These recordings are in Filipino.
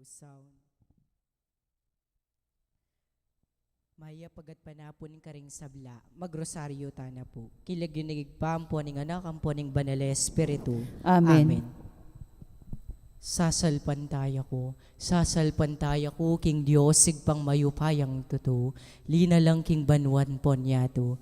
sound. Maya pagat panapon ka ring sabla, magrosaryo tana po. Kilaginig pa ang puning anak, ang puning banal espiritu. Amen. Sasalpan tayo ko, king Diyos, sigpang mayupayang tuto, lina lang king banwan pon yato.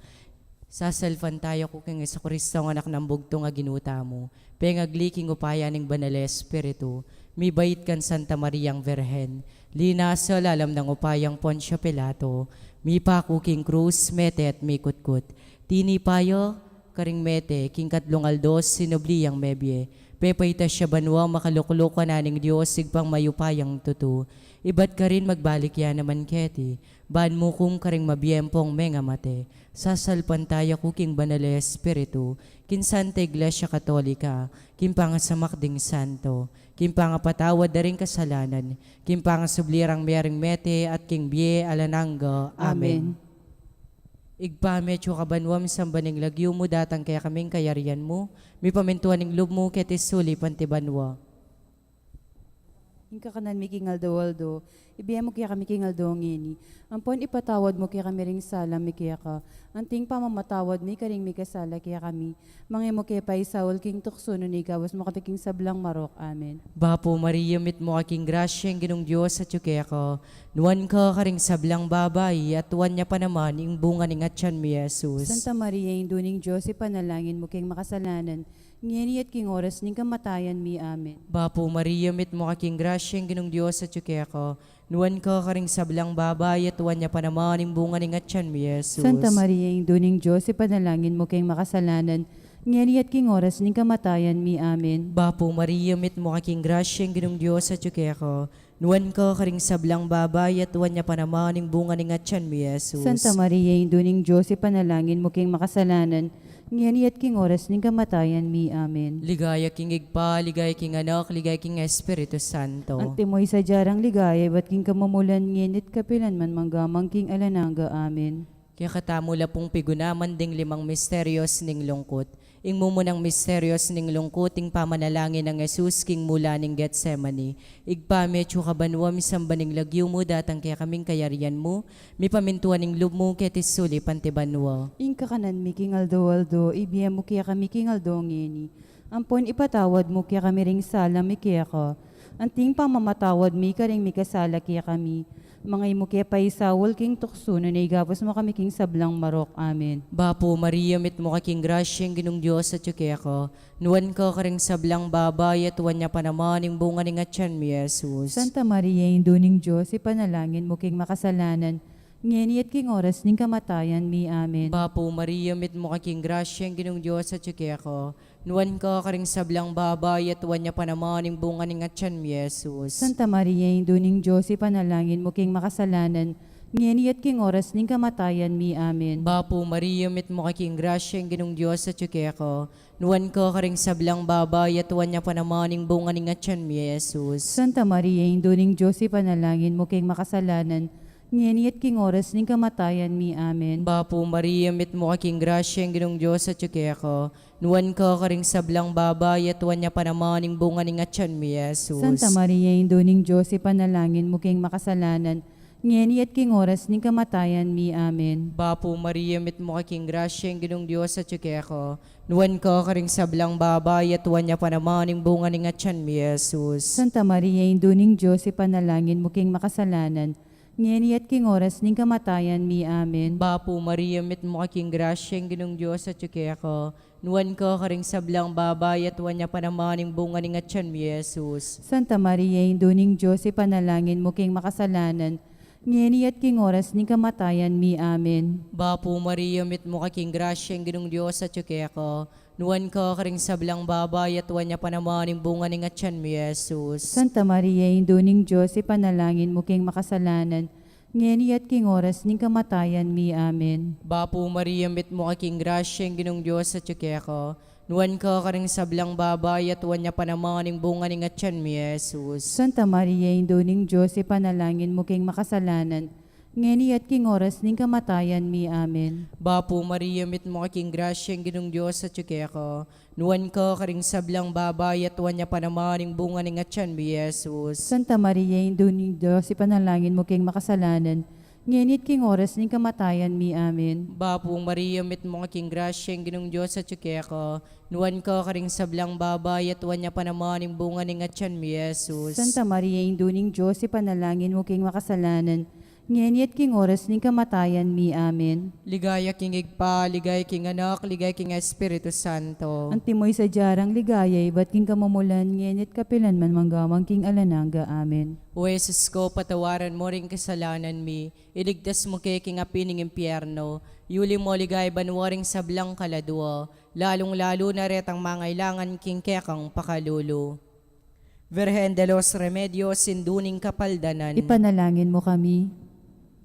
Sasalpan tayo ko, king Kristo, ang anak ng bugtong aginuta mo, pengagliking upaya ning banal espiritu, mi bait kan Santa Mariang Virhen, lina sa lalam ng upayang Poncio Pilato, mi paku king krus, mete at mi kutkut, tini payo, karing mete, king katlong aldos, sinubliyang mebye, pepayta siya banwa, makalukuluka naning Diyos, sigpang mayupayang tutu, iba't ka rin magbalik yan naman keti, ban mo kung karing mabiyempong menga mate, sasalpan tayo kuking banal espiritu, kin Santa Iglesia Katolika, kin pangasamak ding santo, kin pangapatawad da rin kasalanan, kin pangasublirang miyering mete at king biye alananga. Amen. Igpa medyo kabanwam sambaning lagyo mo datang kaya kaming kayarian mo, mi pamintuan ning lub mo ketis suli pantibanwa. Inka kanan mi kingal dawaldo, ibiya mo kaya kami kingal ngini. Ampon ipatawad mo kaya kami ring sala mi kaya ka. Anting pamamatawad mi karing mi kasala kaya kami. Mange mo kaya paisawal king tukso no ni gawas mo katiking sablang marok. Amen. Bapo Maria mit mo aking grasyeng ginong Diyos at kaya ko, nuwan ka karing sablang babay at tuwan niya pa naman ing bunga ning atyan mi Jesus. Santa Maria, induning Diyos, ipanalangin mo king makasalanan. Ngini at king oras ning kamatayan mi. Amen. Bapo Maria mit mo aking grasyeng ginong Diyos at kaya ko, nuwan ka karing sablang babay at tuwan niya pa naman ing bunga ning atyan mi Jesus. Santa Maria, induning Diyos, ipanalangin mo king makasalanan. Ngini at king oras ning kamatayan mi. Amen. Bapo Maria mit mo aking grasyeng ginong Diyos at kaya ko, nuwan ka karing sablang babay at tuwan niya pa naman ing bunga ning atyan mi Jesus. Santa Maria, induning Diyos, ipanalangin mo king makasalanan. Ngini at king oras ning kamatayan mi. Amen. Ligaya king igpa, ligaya king anak, ligaya king Espiritu Santo. Ang timoy sa jarang ligaya, ba't king kamumulan nginit kapilan man manggamang king alananga. Amen. Kaya katamula pong pigunaman ding limang misteryos ning lungkot. Ing mumunang misteryos ning lungkot, ing pamanalangin ng Jesus king mula ning Getsemani. Igpa medyo kabanwa misamba ning lagyo mo, datang kaya kaming kayarian mo, mi pamintuan ning lub mo ketis suli pantibanwa. Inka kanan mi king aldo, ibiya mo kaya kami king aldo ngini. Ampon ipatawad mo kaya kami ring sala mi kaya ka. Anting pamamatawad mi ka ring mi kasala kaya kami. Mga imo kaya paisawal king tukso no naigapos mo kami king sablang marok. Amen. Bapo Maria mit mo kaking grasyeng ginong Diyos at kaya ko, nuwan ka karing sablang babay at tuwan niya pa naman ing bunga ning atyan mi Jesus. Santa Maria, induning Diyos, ipanalangin mo king makasalanan. Ngini at king oras ning kamatayan mi. Amen. Bapo Maria mit mo kaking grasyeng ginong Diyos at kaya ko, nuwan ka karing sablang babay at tuwan niya pa naman ing bunga ning atyan mi Jesus. Santa Maria, induning Diyos, ipanalangin mo king makasalanan. Ngini at king oras ning kamatayan mi. Amen. Bapo Maria mit mo kaking grasyeng ginong Diyos at kaya ko, nuwan ka karing sablang babay at tuwan niya pa naman ing bunga ning atyan mi Jesus. Santa Maria, induning Diyos, ipanalangin mo king makasalanan. Ngini at king oras ning kamatayan mi. Amen. Bapo Maria mit mo kaking grasyeng ginong Diyos at kaya ko, nuwan ka karing sablang babay at tuwan niya pa naman ing bunga ning atyan mi Jesus. Santa Maria, induning Diyos, ipanalangin mo king makasalanan. Ngini at king oras ning kamatayan mi. Amen. Bapo Maria mit mo kaking grasyeng ginong Diyos at kaya ko, nuwan ka karing sablang babay at tuwan niya pa naman ing bunga ning atyan mi Jesus. Santa Maria, induning Diyos, ipanalangin mo king makasalanan. Ngini at king oras ning kamatayan mi. Amen. Bapo Maria mit mo kaking grasyeng ginong Diyos at kaya ko, nuwan ka karing sablang babay at tuwan niya pa naman ing bunga ning atyan mi Jesus. Santa Maria, induning Diyos, ipanalangin mo king makasalanan. Ngini at king oras ning kamatayan mi. Amen. Bapo Maria mit mo kaking grasyeng ginong Diyos at kaya ko, nuwan ka karing sablang babay at tuwan niya pa naman ing bunga ning atyan mi Jesus. Santa Maria, induning Diyos, ipanalangin mo king makasalanan. Ngini at king oras ning kamatayan mi. Amen. Bapo Maria mit mo kaking grasyeng ginong Diyos at kaya ko, nuwan ka karing sablang babay at tuwan niya pa naman ing bunga ning atyan mi Jesus. Santa Maria, induning Diyos, ipanalangin mo king makasalanan. ngeni at king oras ning kamatayan mi. Amen. Bapo Maria, mit mo kaking grasya, ang ginong Diyos at yuke ko. Nuwan ka karing sablang babay at tuwan niya panamaning bunga ng atyan mi, Jesus. Santa Maria, Indo ni Diyos, ipanalangin mo king makasalanan, ngeni at king oras ning kamatayan mi. Amen. Bapo Maria, mit mo kaking grasya, ang ginong Diyos at yuke ko. Nuwan ka karing sablang babay at tuwan niya panamaning bunga ng atyan mi, Jesus. Santa Maria, Indo ning Diyos, ipanalangin mo king makasalanan, ngeni at king oras ning kamatayan mi. Amen. Ligaya king igpa, ligaya king anak, ligaya king Espiritu Santo. Antimoy sa jarang ligayay, ba't king kamumulan, ngeni at kapilan man manggamang king alananga. Amen. O Jesus ko, patawaran mo rin kasalanan mi, iligtas mo kay king apining impyerno, yuli mo ligay banwaring sablang kaladwa, lalong-lalo na retang mangailangan king kekang pakalulo. Virgen de los Remedios, sinduning kapaldanan, Ipanalangin mo kami.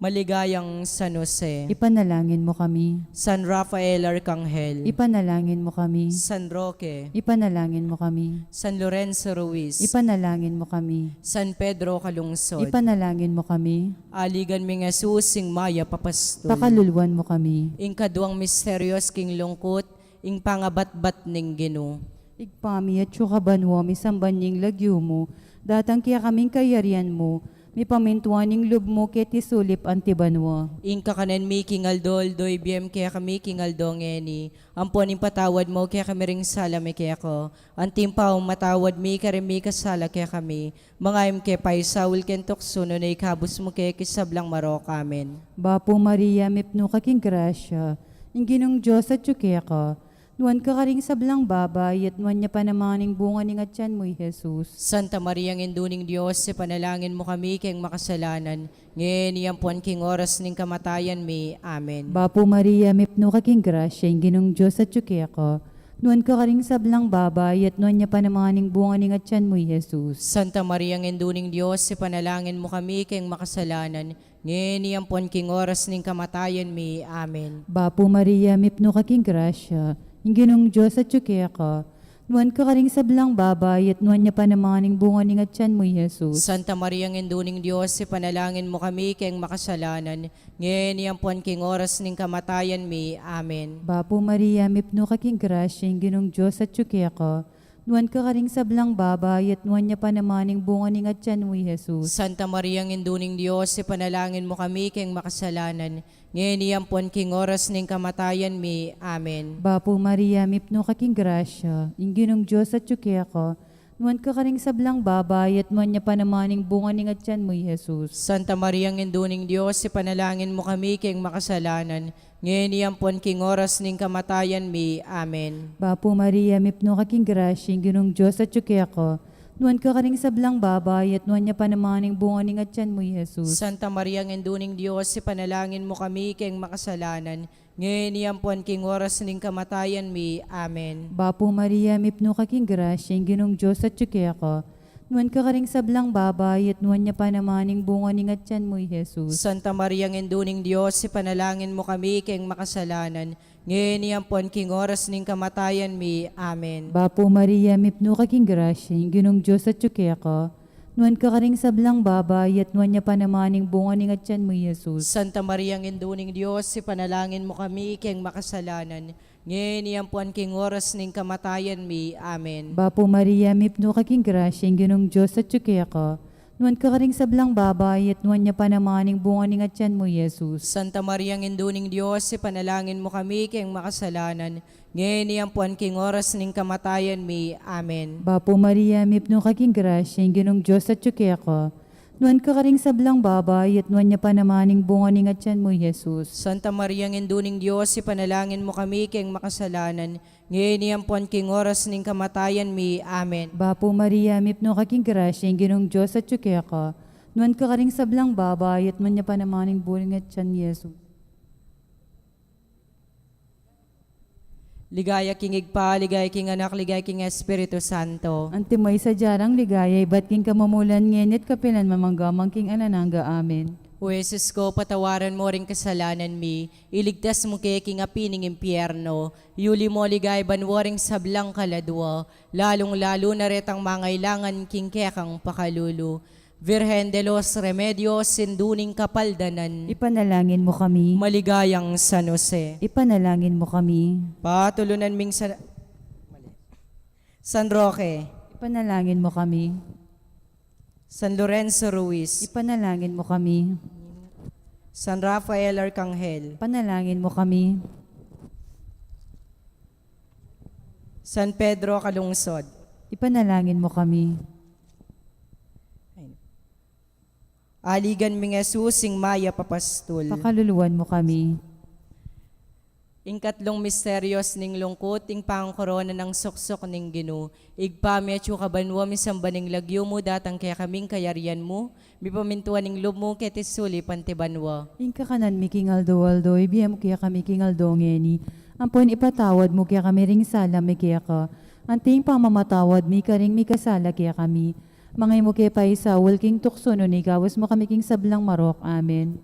maligayang San Jose, Ipanalangin mo kami. San Rafael Arcangel, Ipanalangin mo kami. San Roque, Ipanalangin mo kami. San Lorenzo Ruiz, Ipanalangin mo kami. San Pedro Calungsod, Ipanalangin mo kami. aligan mi nga susing maya papastol, Pakaluluan mo kami. ing kaduang misteryos king lungkot, ing pangabat-bat ning Ginoo. Igpami at syukabanwa, misambanying lagyo mo, datang kaya kaming kayarian mo, mi pamintuaning lub mo ket isulip antibanwa. Ing kakanan mi king aldol, doy biem kaya kami king aldong eni. Ampon ing patawad mo kaya kami ring sala mi kaya ko. Antimpaw matawad mi kare mi kasala kaya kami. Mga im kaya pay sawul ken tukso no na ikabus mo kaya kisablang marok amen. Bapo Maria, mipno kaking grasya, ing ginong Diyos at yuke ka, nuwan ka karing sablang babay, at nuwan niya panamaning bunga ning atyan mo, Jesus. Santa Maria ng Induning Diyos, panalangin mo kami kayong makasalanan. Ngayon iyampuan king oras ning kamatayan mi. Amen. Bapo Maria, mipno kaking grasya, ing ginong Diyos at yuke ka, nuwan ka karing sablang babay, at nuwan niya panamaning bunga ning atyan mo, Jesus. Santa Maria ng Induning Diyos, panalangin mo kami kayong makasalanan. Ngayon iyampuan king oras ning kamatayan mi. Amen. Bapo Maria, mipno kaking grasya, ing ginong Diyos at yuke ka, nuwan ka karing sablang babay, at nuwan niya panamaning bunga ning atyan mo, Jesus. Santa Maria ng Induning Diyos, panalangin mo kami kayong makasalanan. Ngayon iyampuan king oras ning kamatayan mi. Amen. Bapo Maria, mipno kaking grasya, ing ginong Diyos at yuke ka, nuwan ka karing sablang babay, at nuwan niya panamaning bunga ning atyan mo, Jesus. Santa Maria ng Induning Diyos, panalangin mo kami kayong makasalanan. Ngayon iyampuan king oras ning kamatayan mi. Amen. Bapo Maria, mipno kaking grasya, ing ginong Diyos at yuke ka, nuwan ka karing sablang babay, at nuwan niya panamaning bunga ning atyan mo, Jesus. Santa Maria ng Induning Diyos, panalangin mo kami kayong makasalanan. Ngayon iyampuan king oras ning kamatayan mi. Amen. Bapo Maria, mipno kaking grasya, ing ginong Diyos at yuke ka, nuwan ka karing sablang babay, at nuwan niya panamaning bunga ning atyan mo, Jesus. Santa Maria ng Induning Diyos, panalangin mo kami kayong makasalanan. Ngayon iyampuan king oras ning kamatayan mi. Amen. Bapo Maria, mipno kaking grasya, ing ginong Diyos at yuke ka, nuwan ka karing sablang babay, at nuwan niya panamaning bunga ning atyan mo, Jesus. Santa Maria ng Induning Diyos, panalangin mo kami kayong makasalanan. Ngayon iyampuan king oras ning kamatayan mi. Amen. Bapo Maria, mipno kaking grasya, ing ginong Diyos at yuke ka, nuwan ka karing sablang babay, at nuwan niya panamaning bunga ning atyan mo, Jesus. Santa Maria ng Induning Diyos, panalangin mo kami kayong makasalanan. Ngayon iyampuan king oras ning kamatayan mi. Amen. Bapo Maria, mipno kaking grasya, ing ginong Diyos at yuke ka, nuwan ka karing sablang babay, at nuwan niya panamaning bunga ning atyan mo, Jesus. Santa Maria ng Induning Diyos, panalangin mo kami kayong makasalanan. Ngayon iyampuan king oras ning kamatayan mi. Amen. Bapo Maria, mipno kaking grasya, ing ginong Diyos at yuke ka, nuwan ka karing sablang babay, at nuwan niya panamaning bunga ning atyan mo, Jesus. Santa Maria ng Induning Diyos, panalangin mo kami kayong makasalanan. Ngayon iyampuan king oras ning kamatayan mi. Amen. Bapo Maria, mipno kaking grasya, ing ginong Diyos at yuke ka, nuwan ka karing sablang babay, at nuwan niya panamaning bunga ning atyan ni Jesus. Ligaya king igpa, ligaya king anak, ligaya king Espiritu Santo. Antimay sa jarang ligaya, ba't king kamamulan ngenit kapilan mamanggamang king anananga. Amen. O Jesus ko, patawaran mo rin kasalanan mi, iligtas mo kay king apining impyerno, yuli mo ligay banwaring sablang kaladwa, lalong lalo na retang mangailangan king kekang pakalulu. Virgen de los Remedios, sinduning kapaldanan, Ipanalangin mo kami. maligayang San Jose. Ipanalangin mo kami. Patulunan ming San Roque, Ipanalangin mo kami. San Lorenzo Ruiz, Ipanalangin mo kami. San Rafael Arcangel, Ipanalangin mo kami. San Pedro Calungsod, Ipanalangin mo kami. aligan ming Jesus, sing Maya Papastul. Pakaluluwan mo kami. Ingkatlong misteryos ning lungkot, ing pangkorona ng suksok ning Gino. Igpami at kabanwa misamba ning lagyo mo, datang kaya kaming kayarian mo. Mi pamintuan ning loob mo, ketisuli pantibanwa. Ingka kanan mi kingaldo aldo, ibiyam kaya kami kingaldo ngeni. Ampon ipatawad mo kaya kami ring sala mi kaya ka. Anting pamamatawad mi ka ring mi kasala kaya kami. Mangay mo kaya pa isawal king tukso no ni gawas mo kami king sablang marok. Amen.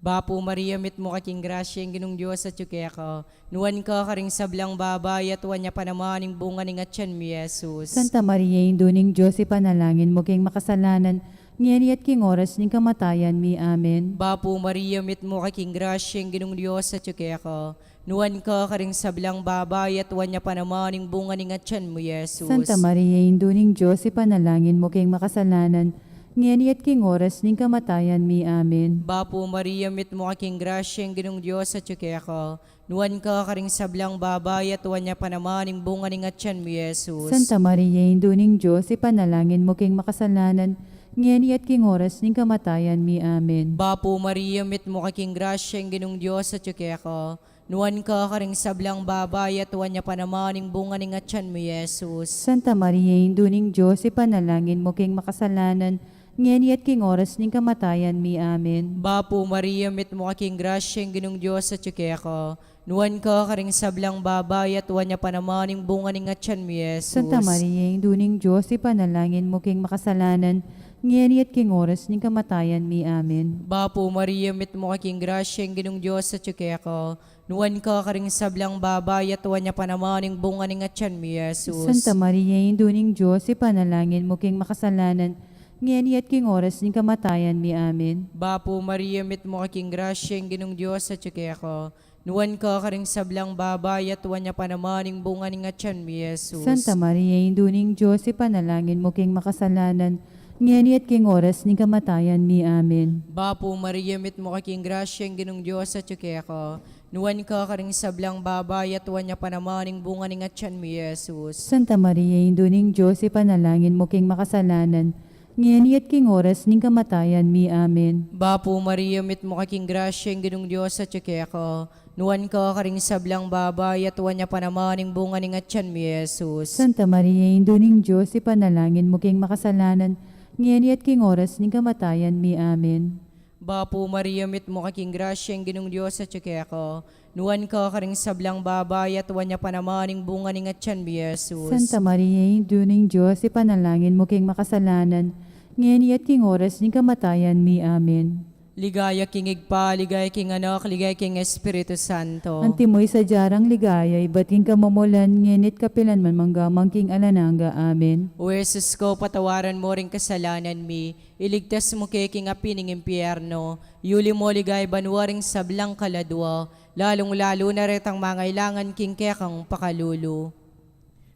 Bapo Maria, mit mo kaking grasya, ang ginong Diyos at kaya ka. Nuwan ka karing sablang babay at wanya panamaning bunga ning atyan mi Jesus. Santa Maria, Induning Diyos, ipanalangin mo king makasalanan, ngeni at king oras ning kamatayan mi. Amen. Bapo Maria, mit mo kaking grasya, ang ginong Diyos at kaya ka. Nuwan ka karing sablang babay at wanya panamaning bunga ning atyan mo Jesus. Santa Maria, Induning Diyos, ipanalangin mo king makasalanan, ngeni at king oras ning kamatayan mi. Amen. Bapo Maria, mit mo kaking grasya, ang ginong Diyos at kaya ka. Nuwan ka karing sablang babay at wanya panamaning bunga ning atyan mo Jesus. Santa Maria, Induning Diyos, ipanalangin mo king makasalanan, ngeni at king oras ning kamatayan mi. Amen. Bapo Maria, mit mo kaking grasya, ang ginong Diyos at kaya ka. Nuwan ka karing sablang babay at wanya panamaning bunga ning atyan mo Jesus. Santa Maria, Induning Diyos, ipanalangin mo king makasalanan, ngeni at king oras ning kamatayan mi. Amen. Bapo Maria, mit mo kaking grasya, ang ginong Diyos at kaya ka. Nuwan ka karing sablang babay at wanya panamaning bunga ning atyan mo Jesus. Santa Maria, Induning Diyos, ipanalangin mo king makasalanan, ngeni at king oras ning kamatayan mi. Amen. Bapo Maria, mit mo kaking grasya, ang ginong Diyos at kaya ka. Nuwan ka karing sablang babay at wanya panamaning bunga ning atyan mo Jesus. Santa Maria, Induning Diyos, ipanalangin mo king makasalanan, ngeni at king oras ning kamatayan mi. Amen. Bapo Maria, mit mo kaking grasya, ang ginong Diyos at kaya ka. Nuwan ka karing sablang babay at wanya panamaning bunga ning atyan mo Jesus. Santa Maria, Induning Diyos, ipanalangin mo king makasalanan, ngeni at king oras ning kamatayan mi. Amen. Bapo Maria, mit mo kaking grasya, ang ginong Diyos at kaya ka. Nuwan ka karing sablang babay at wanya panamaning bunga ning atyan mo Jesus. Santa Maria, Induning Diyos, ipanalangin mo king makasalanan, ngeni at king oras ning kamatayan mi. Amen. Bapo Maria, mit mo kaking grasya, ang ginong Diyos at kaya ka. Nuwan ka karing sablang babay at wanya panamaning bunga ning atyan mo Jesus. Santa Maria, Induning Diyos, ipanalangin mo king makasalanan, ngeni at king oras ning kamatayan mi. Amen. Bapo Maria, mit mo kaking grasya, ang ginong Diyos at kaya ka. Nuwan ka karing sablang babay at wanya panamaning bunga ning atyan mo Jesus. Santa Maria, Induning Diyos, ipanalangin mo king makasalanan, ngeni at king oras ning kamatayan mi. Amen. Ligaya king igpa, ligaya king anak, ligaya king Espiritu Santo. Antimoy sa jarang ligaya, ibating kamamulan, ngenit kapilan man manggamang king alananga. Amen. O Jesus ko, patawaran mo ring kasalanan mi. Iligtas mo kay king api ning impyerno. Yuli mo ligay banwaring sablang kaladwa. Lalong-lalo na retang mangailangan king kekang pakalulu.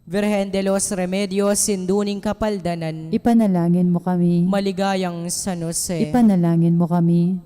Virgen de los Remedios, sinduning kapaldanan. Ipanalangin mo kami. Maligayang San Jose. Ipanalangin mo kami.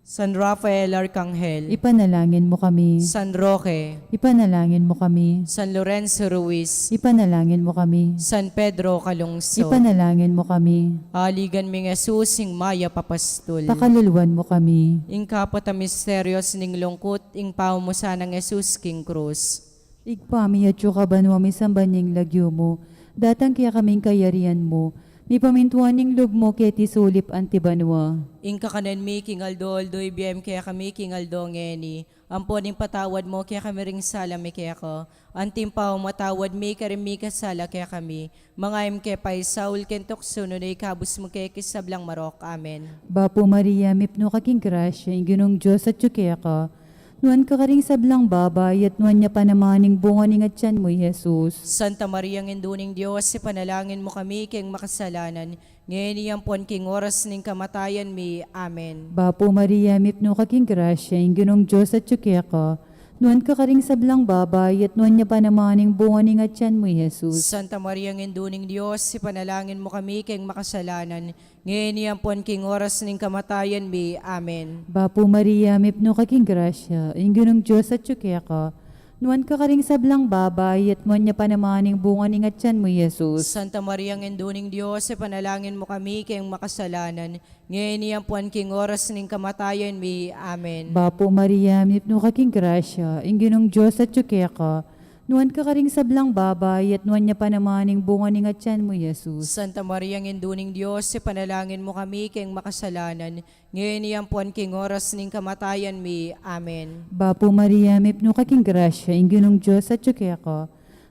San Rafael Arcangel. Ipanalangin mo kami. San Roque. Ipanalangin mo kami. San Lorenzo Ruiz. Ipanalangin mo kami. San Pedro Calungsod. Ipanalangin mo kami. Aligan ming Jesus, sing Maya Papastul. Pakaluluwan mo kami. Ing kapot a misteryos ning lungkot, ing paumusa ng Jesus king krus. Igpami at yukaban wami sambanyang lagyo mo, datang kaya kaming kayarian mo, mi pamintuan ning loob mo keti sulip antibanwa. Ing kakanan mi king aldo ibiyem kaya kami king aldo ngeni. Ampon ing patawad mo kaya kami ring sala mi kaya ko. Antim pa matawad mi karim mi kasala kaya kami. Mga im kaya pa'y Saul kentok suno na ikabus mo kaya kisablang marok. Amen. Bapo Maria, mipno kaking grasya, ing ginong Diyos at kaya ka, Nuan ka karing sablang babay, at nuan niya panamaning bunga ni nga tiyan mo, Jesus. Santa Maria, Induning Diyos, ipanalangin mo kami keng makasalanan, ngayon iyampon king oras ning kamatayan mi. Amen. Bapo Maria, mipno kaking grasya, yung ginong Diyos at tsukya ka. Nuan ka karing sablang babay, at nuan niya panamaning bunga ni nga tiyan mo, Jesus. Santa Maria, Induning Diyos, ipanalangin mo kami keng makasalanan, ngayon iyampon king oras ning kamatayan mi. Amen. Bapo Maria, mipno kaking grasya, yung ginong Diyos at tsukya ka. Nuan ka karing sablang babay, at nuan niya panamaning bunga ni nga tiyan mo, Jesus. Santa Maria, Induning Diyos, ipanalangin mo kami keng makasalanan, ngayon iyampon king oras ning kamatayan mi. Amen. Bapo Maria, mipno kaking grasya, yung ginong Diyos at tsukya ka. Nuan ka karing sablang babay, at nuan niya panamaning bunga ni nga tiyan mo, Jesus. Santa Maria, Induning Diyos, ipanalangin mo kami keng makasalanan, ngayon iyampon king oras ning kamatayan mi. Amen. Bapo Maria, mipno kaking grasya, yung ginong Diyos at tsukya ka.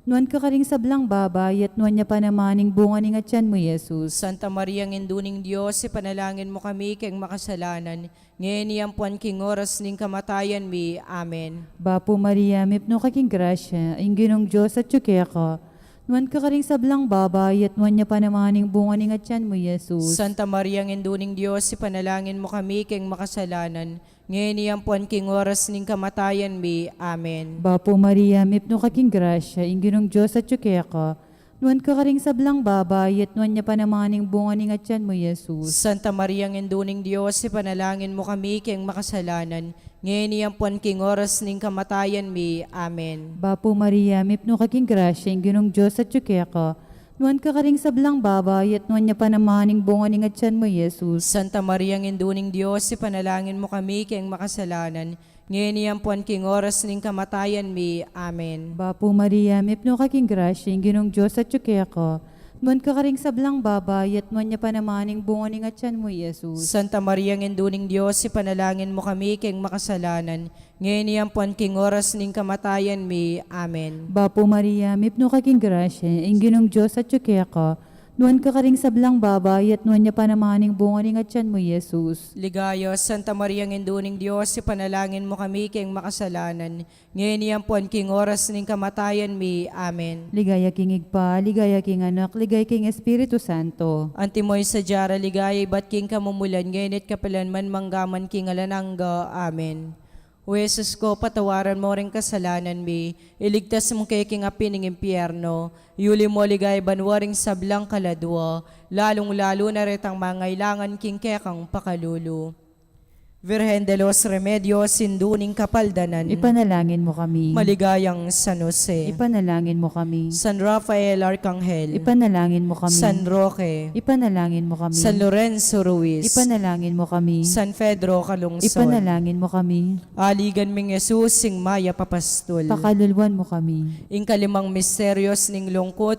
Nuan ka karing sablang babay, at nuan niya panamaning bunga ni nga tiyan mo, Jesus. Santa Maria, Induning Diyos, ipanalangin mo kami keng makasalanan, ngayon iyampon king oras ning kamatayan mi. Amen. Bapo Maria, mipno kaking grasya, yung ginong Diyos at tsukya ka. Nuan ka karing sablang babay, at nuan niya panamaning bunga ni nga tiyan mo, Jesus. Santa Maria, Induning Diyos, ipanalangin mo kami keng makasalanan, ngayon iyampon king oras ning kamatayan mi. Amen. Bapo Maria, mipno kaking grasya, yung ginong Diyos at tsukya ka. Nuan ka karing sablang babay, at nuan niya panamaning bunga ni nga tiyan mo, Jesus. Santa Maria, Induning Diyos, ipanalangin mo kami keng makasalanan, ngayon iyampon king oras ning kamatayan mi. Amen. Bapo Maria, mipno kaking grasya, yung ginong Diyos at tsukya ka. Nuan ka karing sablang babay, at nuan niya panamaning bunga ni nga tiyan mo, Jesus. Santa Maria, Induning Diyos, ipanalangin mo kami keng makasalanan, ngayon iyampon king oras ning kamatayan mi. Amen. Bapo Maria, mipno kaking grasya, yung ginong Diyos at tsukya ka. Nuan ka karing sablang babay, at nuan niya panamaning bunga ni nga tiyan mo, Jesus. Santa Maria, Induning Diyos, ipanalangin mo kami keng makasalanan, ngayon iyampon king oras ning kamatayan mi. Amen. Bapo Maria, mipno kaking grasya, yung ginong Diyos at tsukya ka. Nuan ka karing sablang babay, at nuan niya panamaning bunga ni nga tiyan mo, Jesus. Ligayo, Santa Maria, Induning Diyos, ipanalangin mo kami keng makasalanan, ngayon iyampon king oras ning kamatayan mi. Amen. Ligaya king igpa, ligaya king anak, ligaya king Espiritu Santo. Antimoy sa jara, ligaya, ba't king kamumulan, ngayon at kapalan man manggaman king alanangga. Amen. O Jesus ko, patawaran mo rin kasalanan mi, iligtas mo kay king api ng impyerno, yuli mo ligay banwaring sablang kaladwa, lalong-lalo na retang mangailangan king kekang pakalulu. Virgen de los Remedios, sinduning kapaldanan, Ipanalangin mo kami. maligayang San Jose, Ipanalangin mo kami. San Rafael Arcangel, Ipanalangin mo kami. San Roque, Ipanalangin mo kami. San Lorenzo Ruiz, Ipanalangin mo kami. San Pedro Calungsod, Ipanalangin mo kami. aligan ming Jesus, sing maya papastol, Pakaluluan mo kami. ing kalimang misteryos ning lungkot,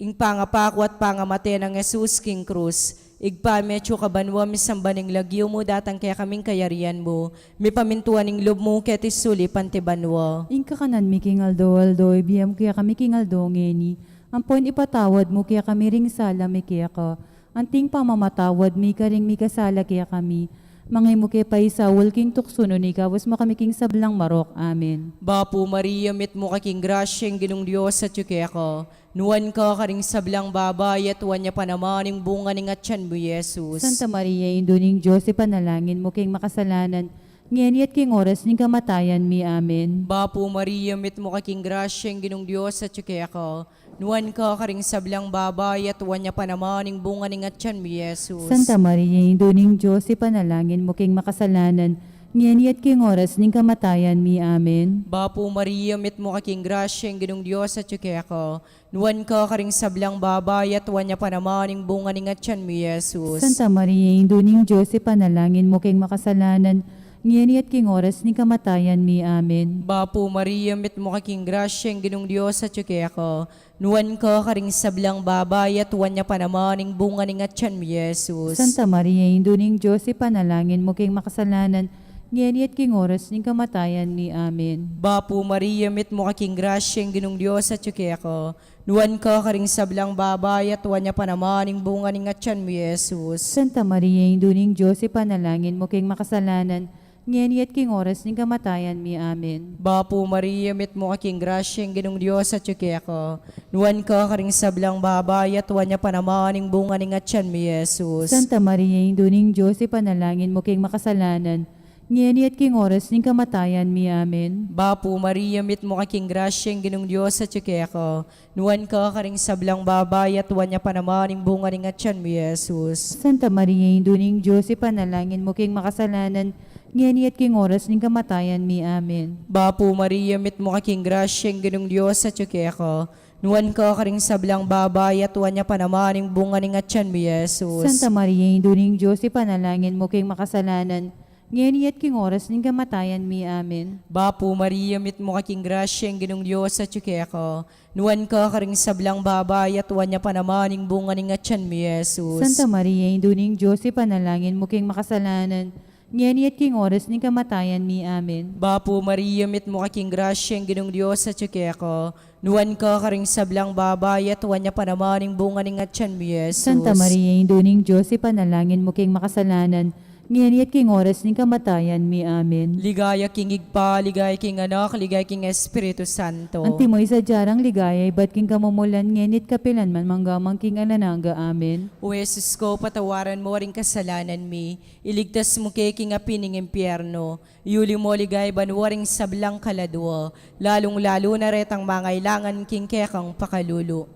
ing pangapako at pangamate ng Jesus king krus, igpa medyo kabanwa misambaning lagyo mo datang kaya kaming kayarian mo, mi pamintuan ning lob mo keti suli pantibanwa. Ingka kanan mi kingaldo aldo, ibiyam kaya kami kingaldo ngeni. Ampon ipatawad mo kaya kami ring sala mi kaya ka. Anting pamamatawad mi ka ring mi kasala kaya kami. Mangay mo kaya paisawal king tuksuno ni kawas makami king sablang marok. Amen. Bapo Maria, mit mo kaking grasyeng ginong Diyos at yuke ako. Nuwan ka karing sablang babay at tuwan niya pa naman yung bunga ng atyan mo, Jesus. Santa Maria, Induning Diyos, ipanalangin mo king makasalanan. Ngayon at king oras ning kamatayan mi. Amen. Bapo Maria, mit mo kaking grasyeng ginong Diyos at yuke ako. Nuwan ka karing sablang babay at tuwan niya pa naman yung bunga ng atyan mo, Jesus. Santa Maria, Induning Diyos, ipanalangin mo king makasalanan. Ngayon at king oras ning kamatayan mi. Amen. Bapo Maria, mit mo kaking grasyeng ginong Diyos at yuke ako. Nuwan ka karing sablang babay at tuwan niya pa naman yung bunga ng atyan mo, Jesus. Santa Maria, Induning Diyos, ipanalangin mo king makasalanan. Ngayon at king oras ning kamatayan mi. Amen. Bapo Maria, mit mo kaking grasyeng ginong Diyos at yuke ako. Nuwan ka karing sablang babay at tuwan niya pa naman yung bunga ng atyan mo, Jesus. Santa Maria, Induning Diyos, ipanalangin mo king makasalanan. Ngayon at king oras ning kamatayan mi. Amen. Bapo Maria, mit mo kaking grasyeng ginong Diyos at yuke ako. Nuwan ka karing sablang babay at tuwan niya pa naman yung bunga ng atyan mo, Jesus. Santa Maria, Induning Diyos, ipanalangin mo king makasalanan. ngeni at king oras ning kamatayan mi. Amen. Bapo Maria, mit mo aking grasyang ginong Diyos at yuki ako. Nuwan ka karing sablang babay at wanya panamaning bunga ning atyan mi Jesus. Santa Maria, Indo ning Diyos, ipanalangin mo king makasalanan, ngeni at king oras ning kamatayan mi. Amen. Bapo Maria, mit mo aking grasyang ginong Diyos at yuki ako. Nuwan ka karing sablang babay at wanya panamaning bunga ning atyan mi Jesus. Santa Maria, Indo ning Diyos, ipanalangin mo king makasalanan, ngeni at king oras ning kamatayan mi. Amen. Bapo Maria, mit mo aking grasyang ginong Diyos at yuki ako. Nuwan ka karing sablang babay at wanya panamaning bunga ning atyan mi Jesus. Santa Maria, Indo ning Diyos, ipanalangin mo king makasalanan, ngeni at king oras ning kamatayan mi. Amen. Bapo Maria, mit mo aking grasyang ginong Diyos at yuki ako. Nuwan ka karing sablang babay at wanya panamaning bunga ning atyan mi Jesus. Santa Maria, Indo ning Diyos, ipanalangin mo king makasalanan, ngeni at king oras ning kamatayan mi. Amen. Bapo Maria, mit mo aking grasyang ginong Diyos at yuki ako. Nuwan ka karing sablang babay at wanya panamaning bunga ning atyan mi Jesus. Santa Maria, Indo ning Diyos, ipanalangin mo king makasalanan, ngeni at king oras ning kamatayan mi. Amen. Ligaya king igpa, ligaya king anak, ligaya king Espiritu Santo. Antimoy sa jarang ligaya, iba't king kamumulan, ngenit kapilan man manggamang king ananaga. Amen. O Jesus ko, patawaran mo ring kasalanan mi. Iligtas mo kay king apining impyerno. Iuli mo ligay banwaring sablang kaladwa. Lalong-lalo na retang mangailangan king kekang pakalulu.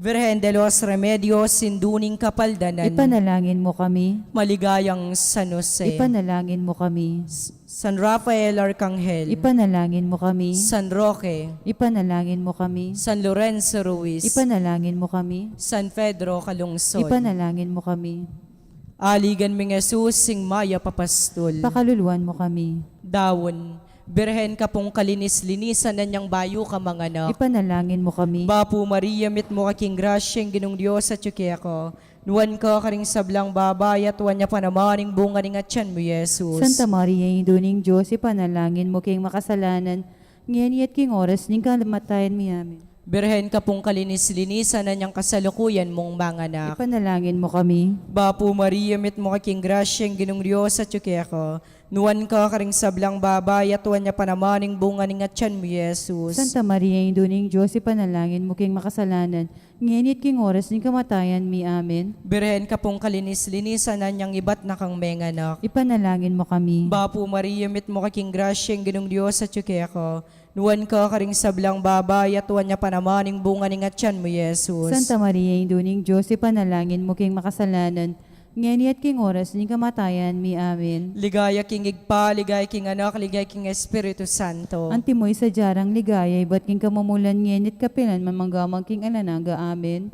Virgen de los Remedios, sinduning kapaldanan. Ipanalangin mo kami. Maligayang San Jose. Ipanalangin mo kami. San Rafael Arcangel. Ipanalangin mo kami. San Roque. Ipanalangin mo kami. San Lorenzo Ruiz. Ipanalangin mo kami. San Pedro Calungsod. Ipanalangin mo kami. Aligan ming Jesus, sing maya papastol. Pakaluluan mo kami. Dawon, Birhen ka pong kalinis-linisan na niyang bayo ka mga anak. Ipanalangin mo kami. Bapo Maria, mit mo aking grasyang ginong Diyos at yuki ako. Nuwan ka karing sablang babay at wanya panamaning bunga ning atyan mo Jesus. Santa Maria, Indo ning Diyos, ipanalangin mo king makasalanan, ngeni at king oras ning kamatayan mi. Amen. Birhen ka pong kalinis-linisan na niyang kasalukuyan mong mga anak. Ipanalangin mo kami. Bapo Maria, mit mo aking grasyang ginong Diyos at yuki ako. Nuwan ka karing sablang babay at wanya panamaning bunga ning atyan mo Jesus. Santa Maria, Indo ning Diyos, ipanalangin mo king makasalanan, ngeni at king oras ning kamatayan mi. Amen. Birhen ka pong kalinis-linisan na niyang iba't na kang mga anak. Ipanalangin mo kami. Bapo Maria, mit mo kaking grasyang ginong Diyos at yuki ako. Nuwan ka karing sablang babay at wanya panamaning bunga ning atyan mo Jesus. Santa Maria, Indo ning Diyos, ipanalangin mo king makasalanan, ngeni at king oras ning kamatayan mi. Amen. Ligaya king igpa, ligaya king anak, ligaya king Espiritu Santo. Antimoy sa jarang ligaya, iba't king kamumulan, ngenit kapilan man manggamang king ananaga. Amen.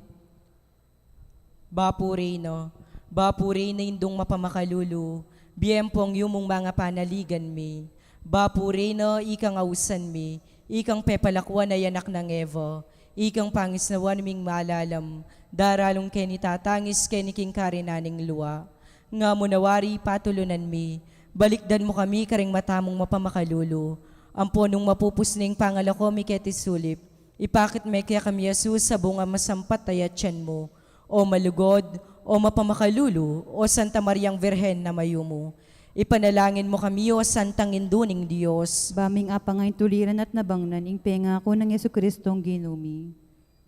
Bapo Reyna indong mapamakalulu, biyempong yumong mga panaligan mi. Bapo Reyna, ikang ausan mi, ikang pepalakwan ay anak ng Eva, ikang pangisnawan ming malalam, daralong keni tatangis keni king karinaning luwa. Nga munawari patulunan mi, balikdan mo kami karing matamong mapamakalulu, amponong mapupusning pangalako mi ketisulip, ipakit me kaya kami Jesus sa bunga masampat ayatyan mo, o malugod, o mapamakalulu, o Santa Mariang Virhen na mayumo. Ipanalangin mo kami, o Santang Induning Diyos. Baming apangay tuliran at nabangnan, ing pengako ng Yesu Kristong ginumi.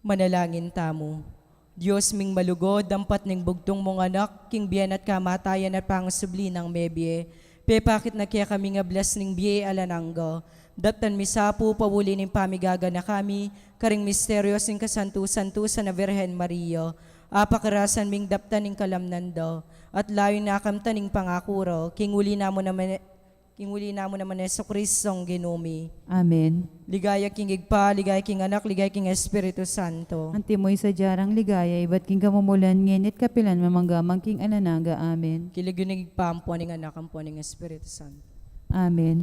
Manalangin tamo. Diyos ming malugod, dampat ning bugtong mong anak, king biyan at kamatayan at pangasubli ng mebye. Pepakit na kaya kami nga blas ning biye alanangga. Daptan misapu, pawuli ning pamigaga na kami, karing misteryos ning kasantu-santusan na Virhen Maria. Apakarasan ming daptan ning kalamnanda, at layo na kamtaning pangakuro, kinguli na mo naman Yesu Kristong ginumi. Amen. Ligaya king igpa, ligaya king anak, ligaya king Espiritu Santo. Antimoy sa jarang ligaya, iba't king kamumulan, ngenit kapilan man manggamang king ananaga. Amen. Kilig pa ang puwaning anak, ang puwaning Espiritu Santo. Amen.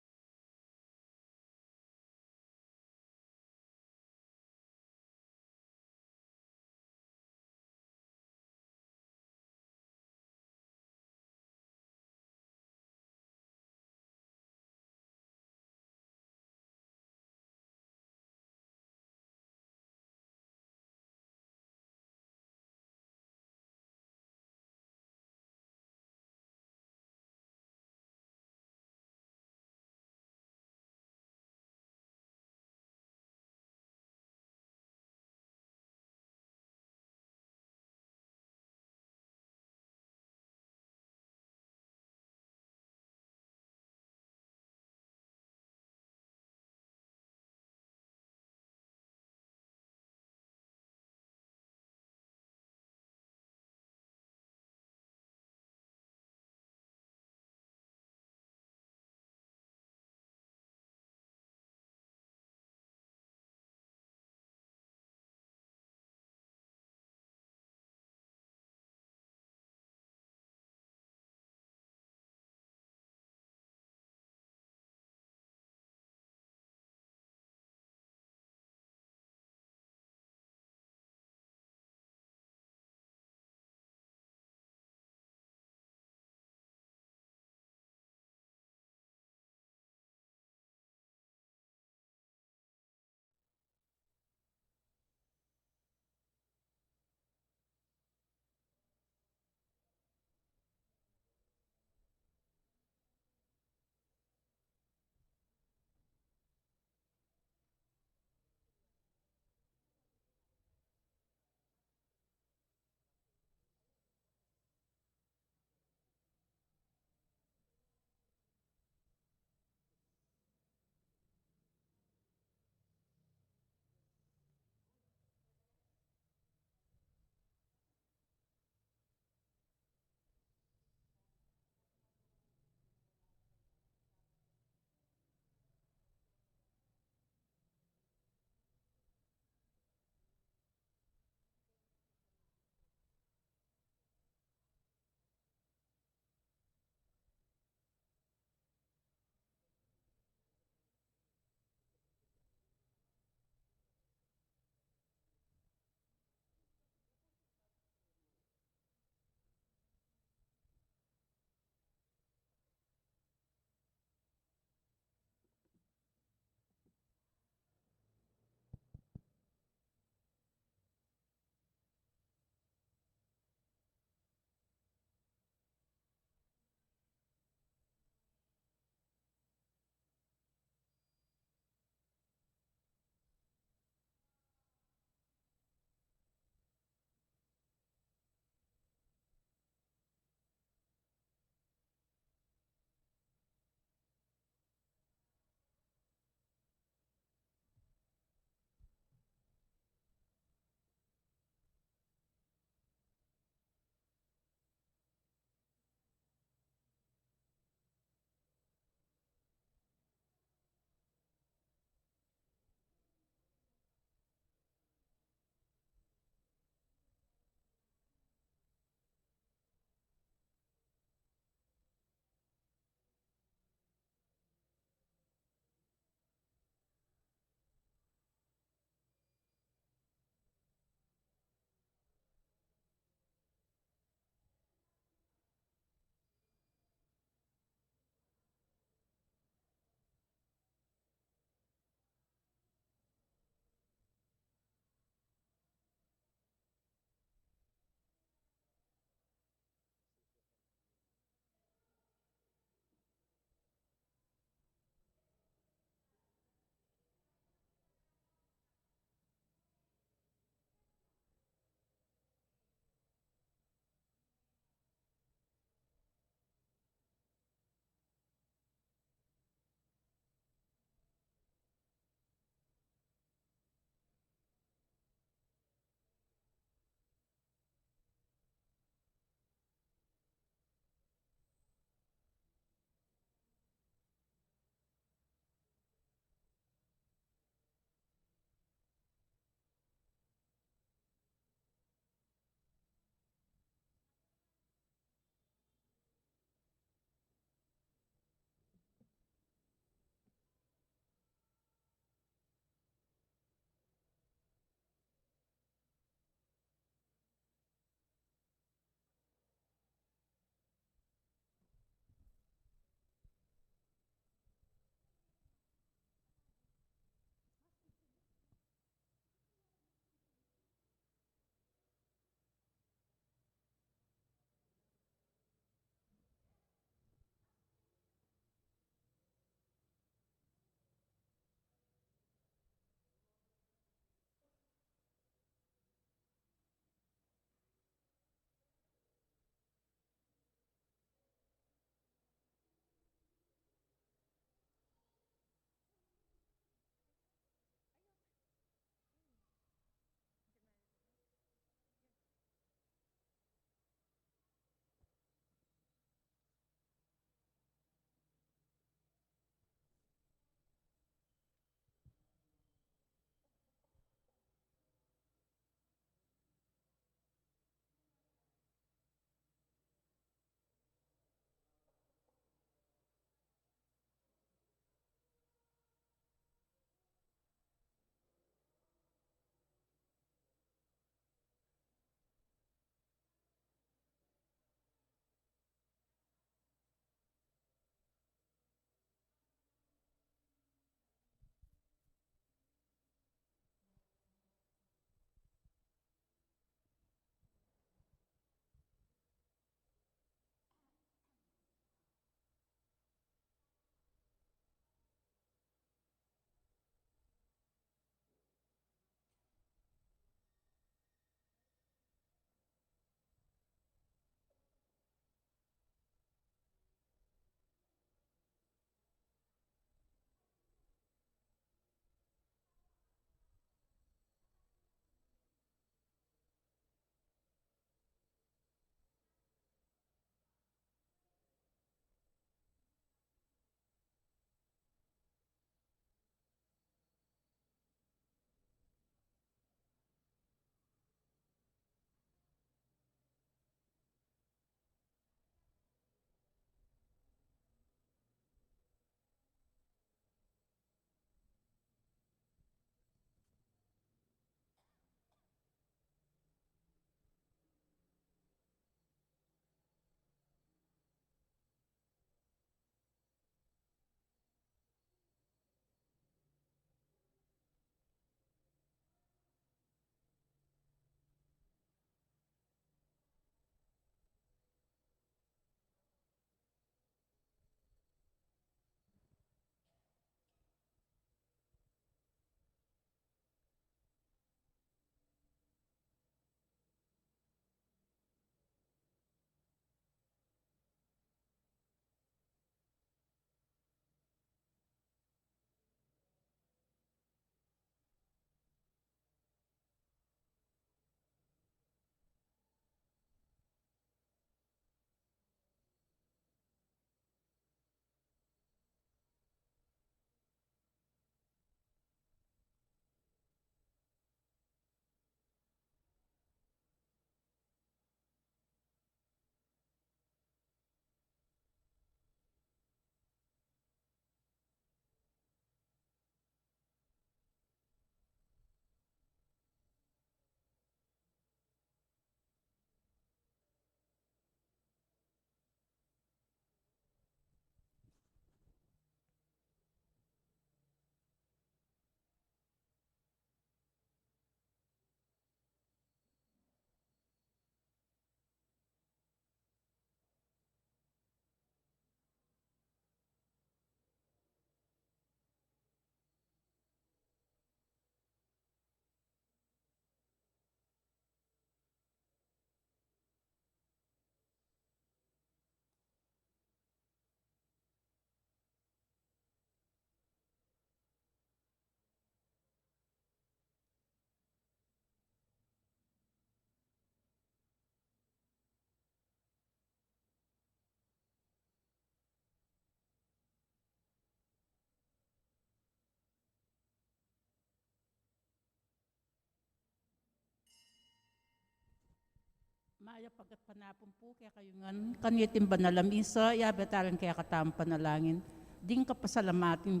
Maya pagkat panapon po kaya kayungan kanitin ba na lamisa, yabetaran kaya katamang panalangin. Ding kapasalamating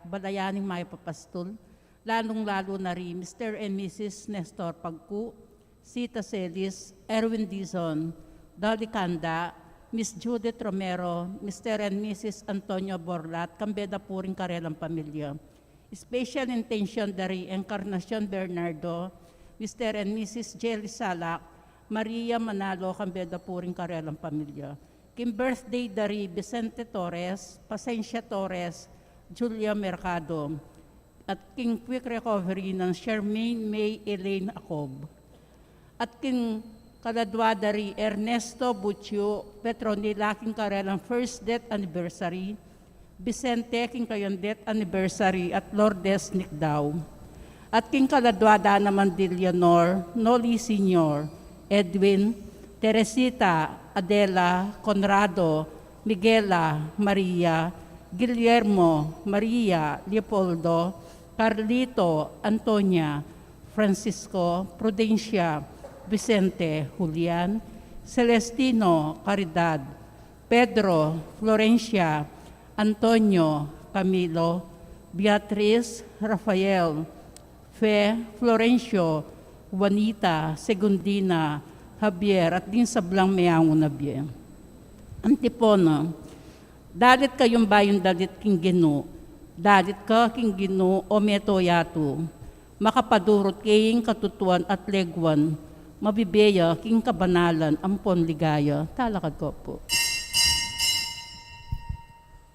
balayaning maya papastol, lalong-lalo na rin Mr. and Mrs. Nestor Pagku, Sita Celis, Erwin Dizon, Dolly Kanda, Miss Judith Romero, Mr. and Mrs. Antonio Borlat, Kambeda Puring Karelang Pamilya. Special intention dari Encarnacion Bernardo, Mr. and Mrs. Jelly Salak, Maria Manalo, Kambeda Puring Karelang Pamilya. King birthday dari Vicente Torres, Pasencia Torres, Julia Mercado, at King quick recovery ng Charmaine May Elaine Acob. At King kaladwa dari Ernesto Buccio, Petronila King Karelang first death anniversary, Vicente King kayon death anniversary at Lourdes Nicdaw. At King kaladwada naman di Leonor, Noli Senior, Edwin, Teresita, Adela, Conrado, Miguela, Maria, Guillermo, Maria, Leopoldo, Carlito, Antonia, Francisco, Prudencia, Vicente, Julian, Celestino, Caridad, Pedro, Florencia, Antonio, Camilo, Beatriz, Rafael, Fe, Florencio, Juanita, Segundina, Javier, at din sa Blang Meango na biye. Antipona, dalit kayong bayon dalit king gino, dalit ka king gino o metoyato, makapadurot kaying katutuan at legwan, mabibeya king kabanalan, ampon ligaya. Talakad ko po.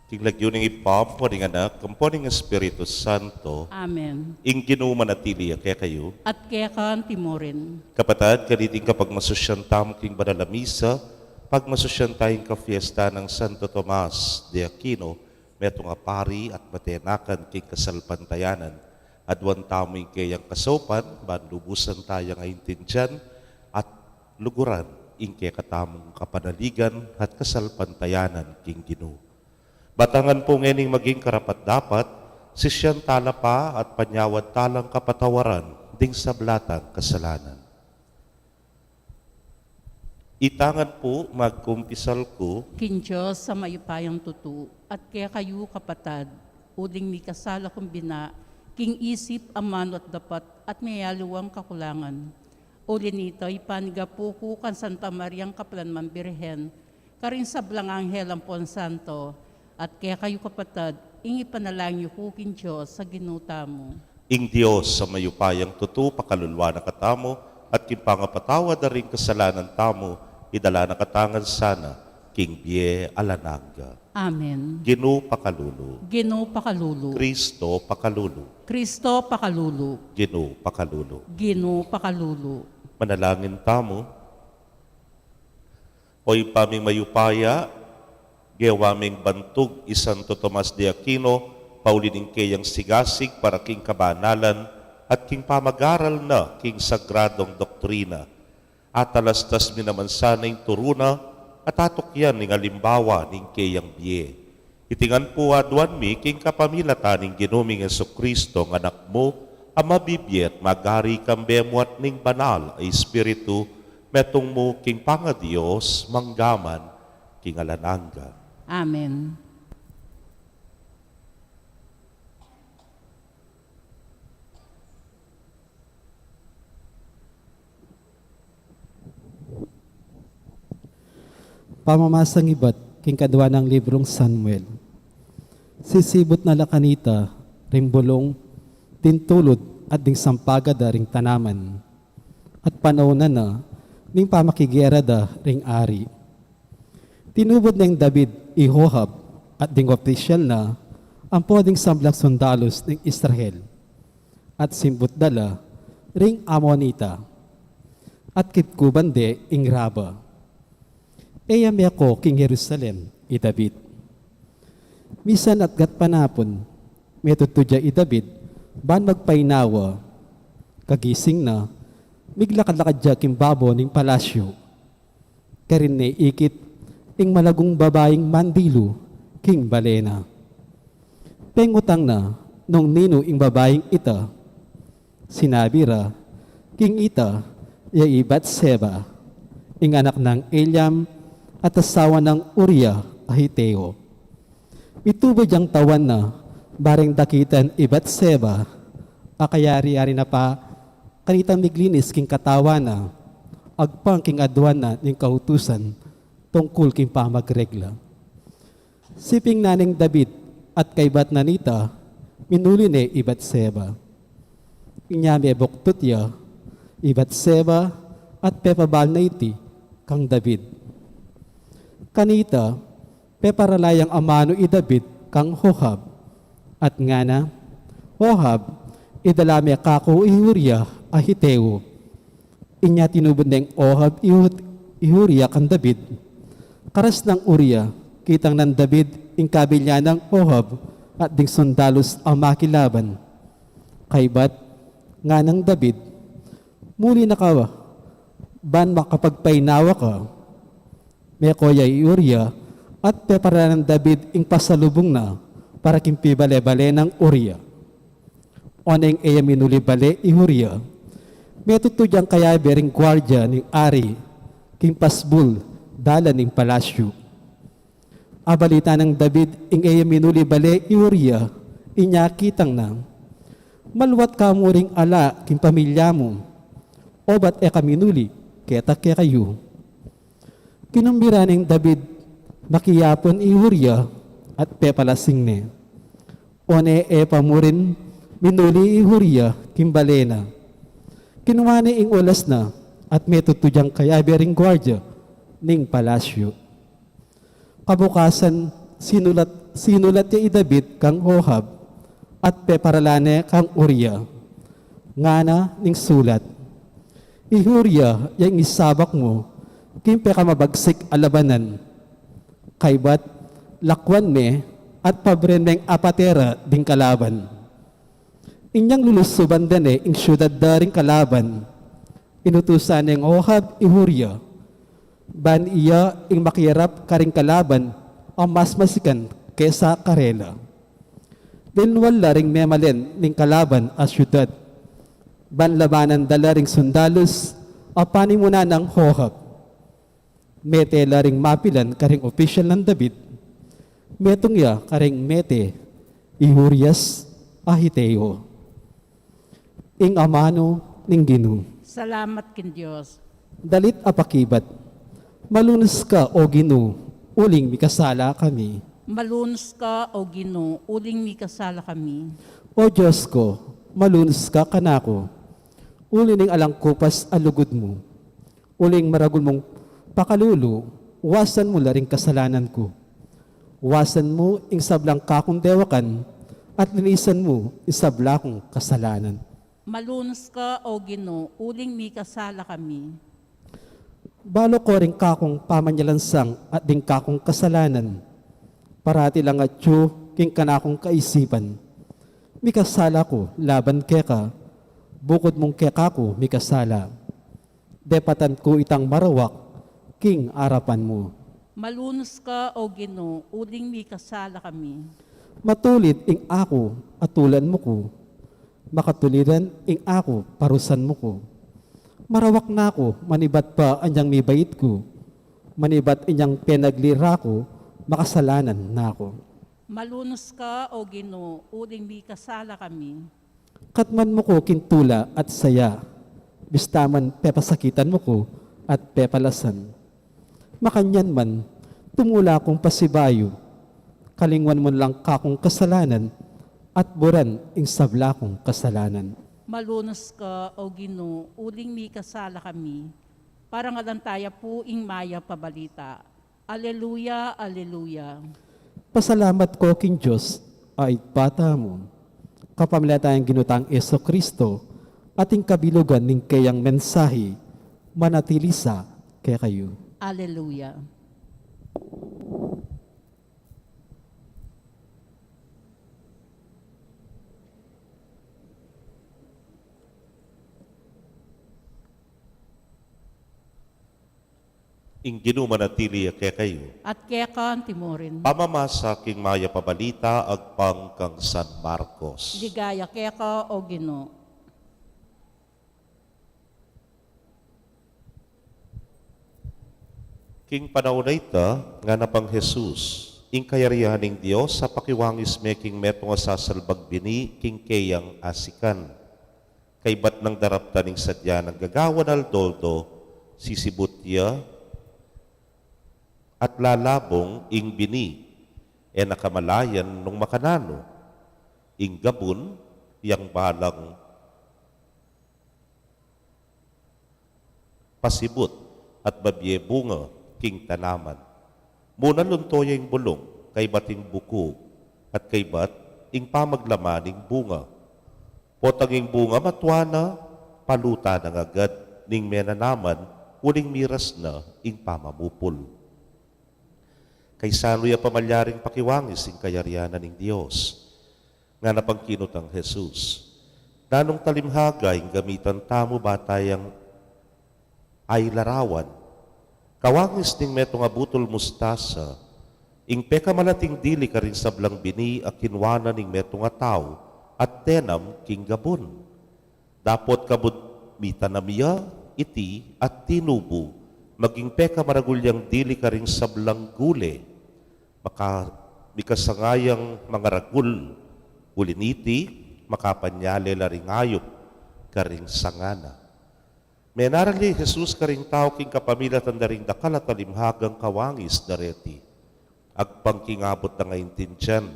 King lagyo ng ipampo ng anak, kampo ng Espiritu Santo, Amen. ing ginumanatili kaya kayo, At kaya kan timorin. kapatad, kaniting kapag masusyan tamo king banalamisa, pag masusyan tayong ka-fiesta ng Santo Tomas de Aquino, metong apari at matenakan king kasalpantayanan, adwan tamo ing kayang kasopan, banlubusan tayo ngayon dyan, at luguran ing kaya katamong kapanaligan at kasalpantayanan king Ginoo. Batangan po ngening maging karapat-dapat, sisyan tala pa at panyawad talang kapatawaran ding sablatang kasalanan. Itangan po magkumpisal ko, King Diyos sa mayupayang tutu, at kaya kayo kapatad, uling mi kasala kong bina, king isip amano at dapat, at mayaliwang kakulangan. Uli nito, ipaniga po ko kan Santa Mariang Kaplanman Birhen, karin sa Blang Anghel Ampon Santo, at kaya kayo kapatad, ingi panalangin ko king Diyos sa ginuta mo. ing Diyos sa mayupayang tutu, pakalulwa na katamo, at kimpangapatawad na rin kasalanan tamo, idala na katangan sana, king Bie Alanaga. Amen. Ginu pakalulu, Gino pakalulu. Kristo pakalulu, Kristo pakalulu. Ginu pakalulu. Gino pakalulu. Manalangin tamo, oy paming mayupaya, gewaming bantog Santo Tomas de Aquino, paulining kayang sigasig para king kabanalan at king pamagaral na king sagradong doktrina. At alastas mi naman sana'y turuna at atukyan ning alimbawa ning kayang biye. Itingan po aduan mi king kapamilatan ning ginuming Jesucristo ng anak mo, ang mabibiyet magari kambemwat ning banal ay Espiritu, metong mo king pangadiyos, manggaman, king alananga. Amen. Pamamasang ibat king kadwa ng librong Samuel. Sisibot na lakanita, ring bulong, tintulod at ding sampagada ring tanaman. At panahon na, ning pamakigera da ring ari. Tinubod ng David Ihohab at ding opisyal na ang poding samblang sundalos ng Israel. At simbot dala ring Amonita. At kitkubande ing Raba. Eyam ako king Jerusalem, i David. Misan at gat panapon, metutudya i David, ban magpainawa, kagising na, miglakad-lakad dya king babo ning palasyo. Karin ne ikit, ing malagong babaeng mandilo, king balena. Pengutang na, nung nino ing babaeng ita, sinabi ra, king ita, ya ibat seba, ing anak ng Eliam at asawa ng Uriah Ahiteo. Itubod ang tawan na baring dakitan ibat seba, akayari-ari na pa kanitang miglinis king katawa na, agpang king adwan na ning kautusan, tungkol king pamagregla. Siping naning David at kaybat na nita, minuli ne ibat seba. Inyami buktutya, ibat seba at pepabal na iti kang David. Kanita, peparalayang amano i David kang Hohab, at nga na, Hohab, idalami kako i Uriah Ahiteo. Inya tinubod ng Ohab i Uriah kang David. Karas ng Uriah, kitang ng David, ing kabilya ng Ohab, at ding sundalos ang makilaban. Kaybat, nga ng David, muli na ka, ban makapagpainawa ka, may koya i Uriah, at pepara ng David ing pasalubong na, para kimpibale-bale ng Uriah. Oneng eya minuli bale i Uriah, may tutudyang kaya bering gwardya ng ari, king pasbul, dala ng palasyo. Abalita ng David, ing eya minuli bale i Uriah, inya kitang na, malwat ka mo ring ala king pamilya mo, o ba't e kaminuli, keta ke kayo. Kinumbira ng David, makiyapon i Uriah, at pepalasing ne. One e pamurin, minuli i Uriah, kimbalena. Kinuha ni ing olas na, at may tutudyang kaya bering gwardya, ning palasyo. Kabukasan, sinulat niya i David kang Ohab, at peparalane kang Uriah. Ngana ning sulat. I Uriah, yung isabak mo, kimpe ka mabagsik alabanan. Kaybat, lakwan me, at pabren meng apatera ding kalaban. Inyang lulusuban din ing syudad daring kalaban. Inutusan ng Ohab i Uriah. Ban iya ing makirap karing kalaban, ang mas masikan kesa karela. Din wala ring memalen ning kalaban as syudad. Banlabanan dala ring sundalos, apani muna ng Hohab. Mete la ring mapilan karing opisyal ng David. Metong ya karing mete, i Uriah Ahiteo. Ing amano ning Ginoo. Salamat kin Diyos. Dalit apakibat, malunos ka o Ginoo, uling mikasala kami. Malunos ka, O Ginoo, uling mi kasala kami. O Diyos ko, malunos ka kanako, uling ning alangkupas alugod mo, uling maragul mong pakalulo, wasan mo laring kasalanan ko. Wasan mo ing sablang kakong dewakan, at linisan mo isabla kong kasalanan. Malunos ka, O Ginoo, uling mi kasala kami. Balo ko rin kakong pamanyalansang at ding kakong kasalanan, parati lang at yu king kanakong kaisipan. Mikasala ko, laban keka, bukod mong keka ko, mikasala. Depatan ko itang marawak, king arapan mo. Malunos ka, O Ginoo, uling mi kasala kami. Matulid ing ako, atulan mo ko. Makatulidan ing ako, parusan mo ko. Marawak na ako, manibat pa anyang mibait ko. Manibat inyang penaglira ko, makasalanan na ako. Malunos ka, O Ginoo, uling mi kasala kami. Katman mo ko kintula at saya, bistaman pepasakitan mo ko at pepalasan. Makanyan man, tumula kong pasibayo, kalingwan mo lang kakong kasalanan, at buran ing sabla kong kasalanan. Malunos ka, O Ginoo, uling mi kasala kami. Parangalantaya po ing maya pabalita. Aleluya, aleluya. Pasalamat ko king Diyos ay bata mo. Kapamilya tayong ginutang Yeso Kristo, ating kabilugan ning kayang mensahe, manatili sa kaya kayo. Aleluya. Ing ginumanatili kay kayo. At kaya ka timorin. Pamamasa king maya pabalita agpang kang San Marcos. Ligaya kaya ka, O Ginoo. King panahon na ita, nga na pang Jesus, ing kayarihaning Diyos sa pakiwangis making meto nga sasalbag bini, king kayang asikan. Kay bat ng darapta ning sadya ng gagawan aldoldo, sisibutya at lalabong ing bini, e nakamalayan nung makanano, ing gabun, yang balang pasibut at babye bunga, king tanaman. Muna luntoy yung bulong, kay bating buko, at kay bat, ing pamaglamaning bunga. Potanging bunga matwana, paluta ng agad, ning menanaman, uling miras na, ing pamamupol. Kay saluya pamalyaring pakiwangis, ing kayarianan ng Diyos, nga napangkinot ang Jesus. Nanong talimhaga, ing gamitan tamo batayang ay larawan, kawangis ning meto nga butol mustasa, ing peka malating dili ka rin sa blang bini a kinwana ning meto nga tao, at tenam king gabon. Dapot kabut mita na miya, iti at tinubo, maging peka maragulyang dili ka rin sa blang gule, maka mikasangayang mga ragul, uliniti, makapanyale laring ayop, karing sangana. Menarali Jesus karing tao king kapamilya tandaring dakala talimhagang kawangis dareti. Agpangkingabot na ngaintindiyan.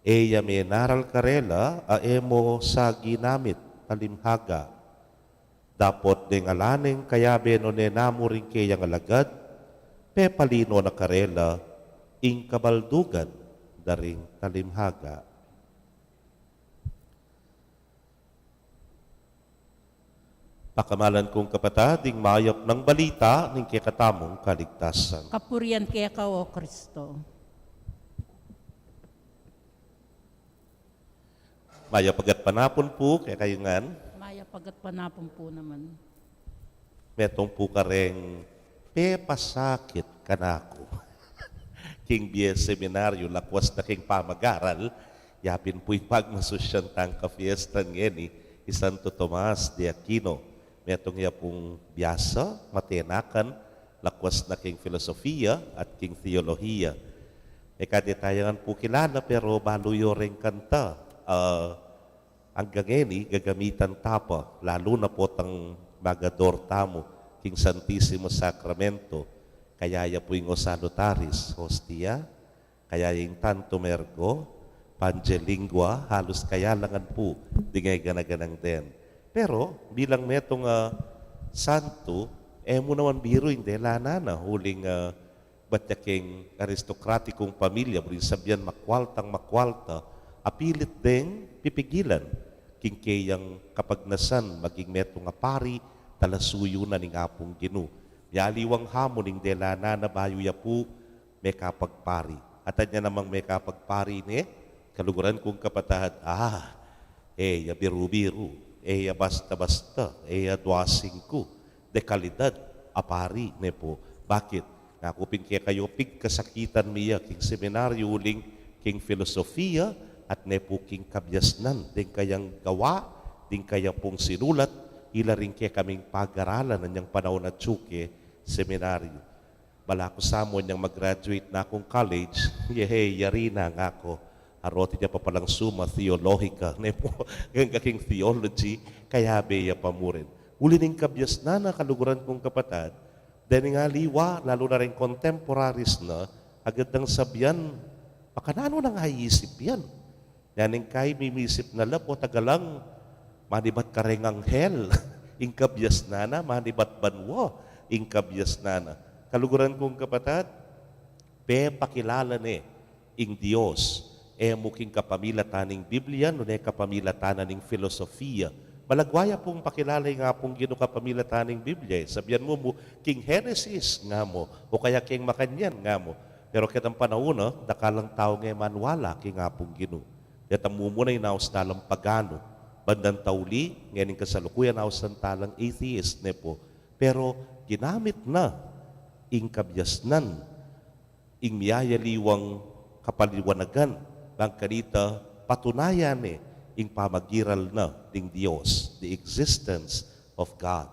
Eya menaral karela a emo sa ginamit talimhaga. Dapot ding alaneng kayabe no nenamo ring kayang alagad, pepalino na karela ing kabaldugan daring talimhaga. Pakamalan kong kapatading mayap ng balita ng kikatamong kaligtasan. Kapurian kaya ka, O Kristo. Mayap agat panapon po, kaya kayungan, Maya pagat panapon po naman. metong po ka rin, pepasakit kanako. King BS Seminaryo, lakwas na king pamagaral, yapin po'y pagmasusyan tang kafiesta ngeni, Santo Tomas de Aquino. Metong ya pong biyasa, matenakan, lakwas na king filosofiya at king theolohiya. E kadetayangan po kilala pero baluyo rin kanta. Ang gangeni, gagamitan tapa, lalo na po tang magador tamo, king Santissimo Sacramento, kaya ya po yung salutaris, hostia, kaya yung tanto mergo, pangelingua, halos kaya langan po, di ngay ganaganang din. Pero bilang metong santo, mo naman biro hindi lana na huling batyaking aristokratikong pamilya, buling sabihan makwalta, apilit ding pipigilan, kingkayang kapagnasan, maging metong pari, talasuyo na ning apong ginu. Yaliwang hamon ning delana na bayo ya po, may kapagpari. At niya namang may kapagpari ni, kaluguran kong kapatahad, ya biru-biru. Ya basta-basta, ya 25, dekalidad, apari, ne po. Bakit? Nakupin kaya kayo, pig kasakitan miya, king seminaryo, uling, king filosofiya, at ne po king kabyasnan, din kayang gawa, din kaya pong sinulat, ila rin kaya kaming pag-aralan ng niyang panahon na tsuke, seminaryo. Bala ko sa mo niyang mag-graduate na akong college, yari na nga ako. Aroti niya pa palang suma, theologika, nepo, king theology, kaya beya pa mo rin. Uli ning kabyas na kaluguran kong kapatad, dahil nga liwa, lalo na rin contemporaries na, agad ng sabyan, makanano nang hayisip yan. Yaning kay mimisip na lap o tagalang, manibat ka rin ang hell, ing kabyas na, manibat banwa, ing kabyas na. Kaluguran kong kapatad, pakilala ni, ing Diyos, muking kapamilataning Biblia, no kapamilatanan ng filosofiya. Malagwaya pong pakilala nga pong gino kapamilataning Biblia. Sabihan mo, king Heresis nga mo, o kaya king Makanyan nga mo. Pero kitang panahon, dakalang tao nga manwala, king nga pong gino. Kaya mumunay naos talang pagano. Bandang tauli, ngayon kasalukuyan naos talang atheist, ne po. Pero ginamit na, ing kabyasnan, ing miyayaliwang kapaliwanagan, bang kanita patunayan ing pamagiral na ding Diyos, the existence of God.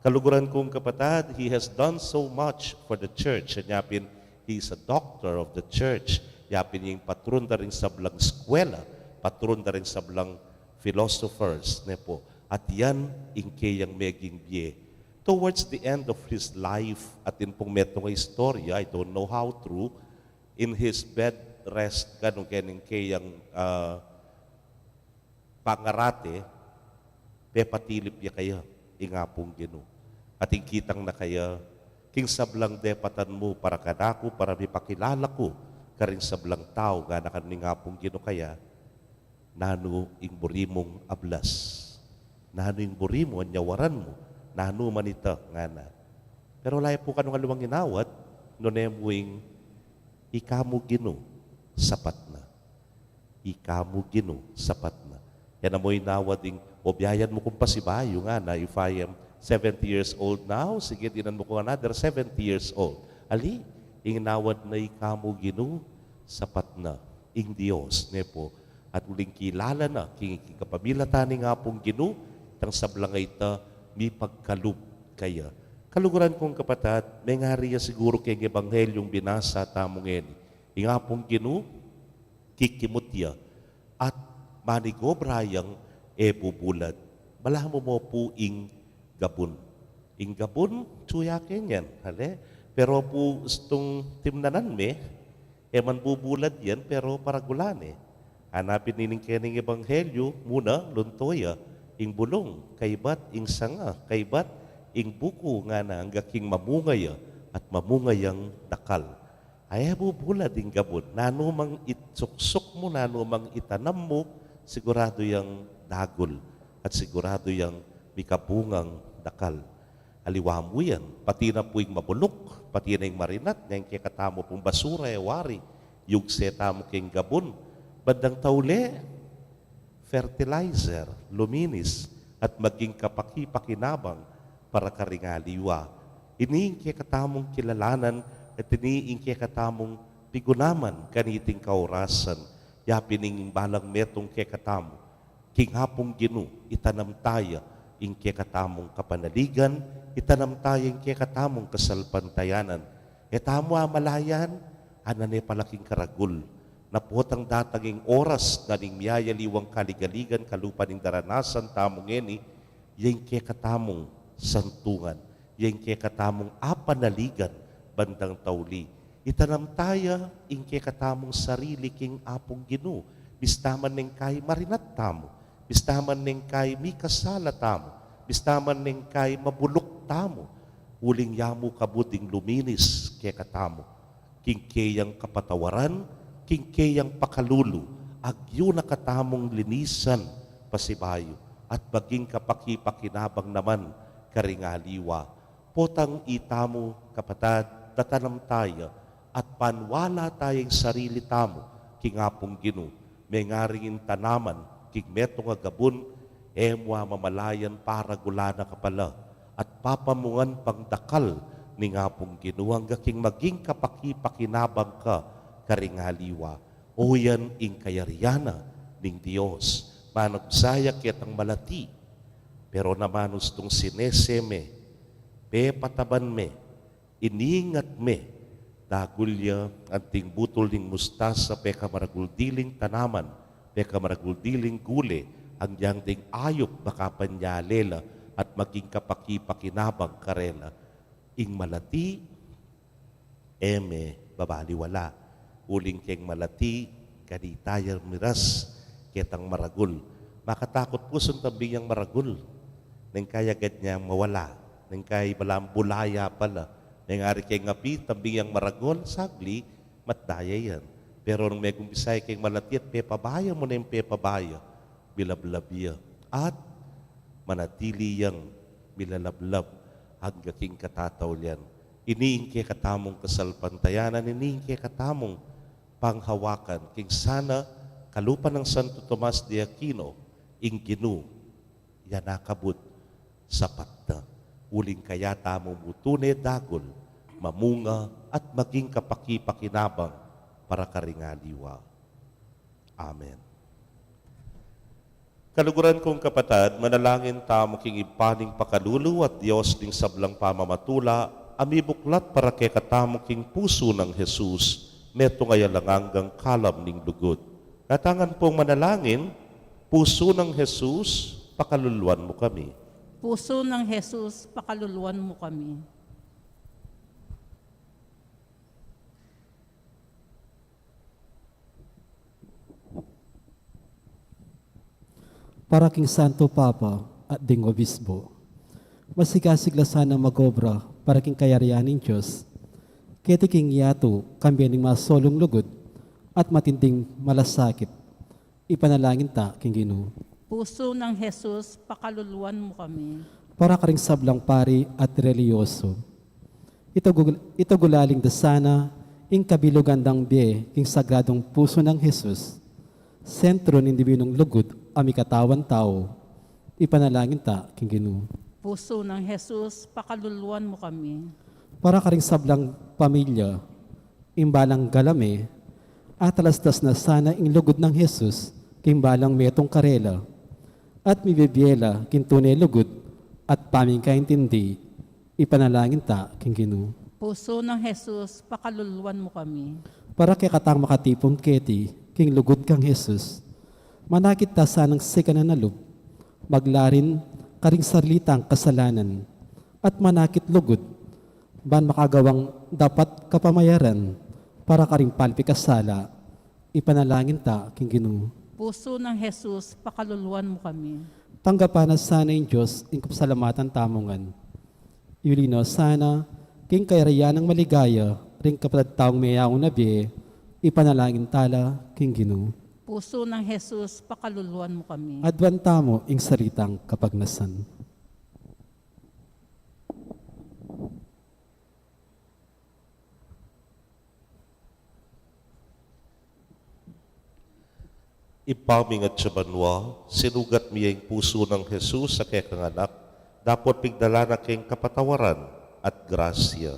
Kaluguran kong kapatid, he has done so much for the church. And yapin, he is a doctor of the church. Yapin yung patron na rin sa blang eskwela, patron na rin sa blang philosophers. Ne po. At yan, ingke yung meging biye. Towards the end of his life, at in pong metong istorya, I don't know how true, in his bed rest, ganun keningke yung pangarate, pepatilip ya kaya, ingapong gino. At ingkitang na kaya, king sablang depatan mo para kanako, para mipakilala ko, karing sablang tao, nga nakaningapong gino kaya, nano ing burimong ablas. Nano ing burimo, anyawaran mo, nano manita nga na. Pero layo po kanong aluwang inawat, nonemuing ikamu gino, sapat na. Ikamu gino, sapat na. Yan amoy nawad ing obyayan mo kung pasibayo nga na, if I am 70 years old now, sige, dinan mo ko another 70 years old. Ali, ing nawad na ikamu gino, sapat na. Ing Diyos, ne po. At uling kilala na, king kapamilatan nga pong gino, tang sablangay ta, mi pagkalub kaya. Kaluguran kong kapatid, may ngariya siguro kay Ebanghelyong binasa tamong eni. Nga pong gino, kikimutya, at manigobrayang bubulad. Malahan mo po ing gabon. Ing gabon, tsuyakin yan. Hale? Pero po itong timnanan me, man bubulad yan, pero paragulan eh. Hanapin nining kening Ebanghelyo, muna, luntoya, ing bulong, kaybat, ing sanga, kaybat, ing buko nga na, ang gaking mamungaya, at mamungayang dakal. Ay bubulad ing gabon, nano mang itsuksok mo, nano mang itanam mo, sigurado yang dagol, at sigurado yang mikabungang dakal. Aliwa mo yan, pati na po ing mabulok, pati na ing marinat, ngayon kaya katamo pong basura, wari, yung seta mo king gabon, bandang taule, fertilizer, luminis, at maging kapaki-pakinabang para karingaliwa. Iniingke katamong kilalanan at iniingke katamong pigunaman kaniting kaurasan. Yapining balang metong ke katamo. King hapong ginu, itanam taya, ingke katamong kapanaligan, itanam taya ingke katamong kasalpantayanan. Etamo amalayan, anane palaking karagul. Napotang dataging oras na ning miyayaliwang kaligaligan kalupaning daranasan tamong eni, yung kaya katamong santungan, yung kaya katamong apanaligan bandang tauli. Itanam taya, yung kaya katamong sarili king apong ginu, bistaman ning kay marinat tamo, bistaman ning kay mikasala tamo, bistaman ning kay mabulok tamo, uling yamu kabuting luminis kaya katamo, king kayang kapatawaran, kingkeyang pakalulu, agyo na katamong linisan pasibayo, at baging kapaki-pakinabang naman karingaliwa. Potang itamo, kapatad, tatanam tayo, at panwala tayong sarili tamo, kingapong ginu, may ngaringin tanaman, kingmetong agabon, emwa mamalayan para gulana kapala, at papamungan pangdakal, ni ngapong ginu, hanggang maging kapaki-pakinabang ka, karingaliwa. O yan ing kayariana ning Diyos. Managsaya kitang malati. Pero namanus tong sineseme, pe pataban me, iningat me, dagulya anting butol ning mustasa, pe kamaraguldiling tanaman, pe kamaraguldiling gule, ang yang ding ayop baka panyalela, at maging kapaki-pakinabang karela. Ing malati, babaliwala. Uling keng malati, kanitayar miras, ketang maragul. Makatakot po sun tabing yang maragul. Neng kaya ganyang mawala. Neng kaya balang bulaya pala. Neng ari keng ngapi, tabing yang maragul, sagli, matdaya yan. Pero nung may kumpisay keng malati at pepabaya mo na yung pepabaya, bilablabya. At manatili yang bilalablab hanggang king katataw yan. Iniingke katamong kasalpantayanan, iniingke katamong panghawakan, king sana kalupa ng Santo Tomas de Aquino, ing ginu, yanakabut, sapat na. Uling kaya tamong mutune dagol, mamunga at maging kapaki-pakinabang para karingaliwa. Amen. Kaluguran kong kapatad, manalangin tamo king ipaning pakalulu at Diyos ding sablang pamamatula, amibuklat para kay katamo king puso ng Jesus, meto ngaya lang hanggang kalam ning lugod. Katangan pong manalangin, puso ng Jesus, pakaluluan mo kami. Puso ng Jesus, pakaluluan mo kami. Para king Santo Papa at ding Obispo, masigasig sana magobra para king kayarianing Diyos, keti king yato kambiyaning masolong lugod at matinding malasakit, ipanalangin ta king Ginoo. Puso ng Jesus, pakaluluan mo kami. Para ka ring sablang pari at reliyoso, ito gulaling dasana, ing kabilugandang biye, king sagradong puso ng Jesus, sentro ng dibinong lugod, amikatawan tao, ipanalangin ta king Ginoo. Puso ng Jesus, pakaluluan mo kami. Para ka ring sablang pamilya, imbalang galame, at alastas na sana ing lugod ng Jesus, kimbalang metong karela, at mibibiela kintunay lugod, at paming kaintindi, ipanalangin ta king Ginoo. Puso ng Jesus, pakaluluan mo kami. Para kay katang makatipon keti, king lugod kang Jesus, manakit ta sanang sika na nalub, maglarin karing sarlitang kasalanan, at manakit lugod, ban makagawang dapat kapamayaran, para karing palpi kasala, ipanalangin ta king Ginoo. Puso ng Jesus, pakaluluan mo kami. Tanggapan na sana yung Diyos, ing kapasalamatan tamungan. Yulino sana, king kayarayan ng maligaya, ring kapatid taong mayawang nabi, ipanalangin tala king Ginoo. Puso ng Jesus, pakaluluan mo kami. Adwanta mo ing saritang kapagnasan. Ipaming at siyabanwa, sinugat miya yung puso ng Jesus sa kekang anak, dapat pigdala na keng kapatawaran at grasya.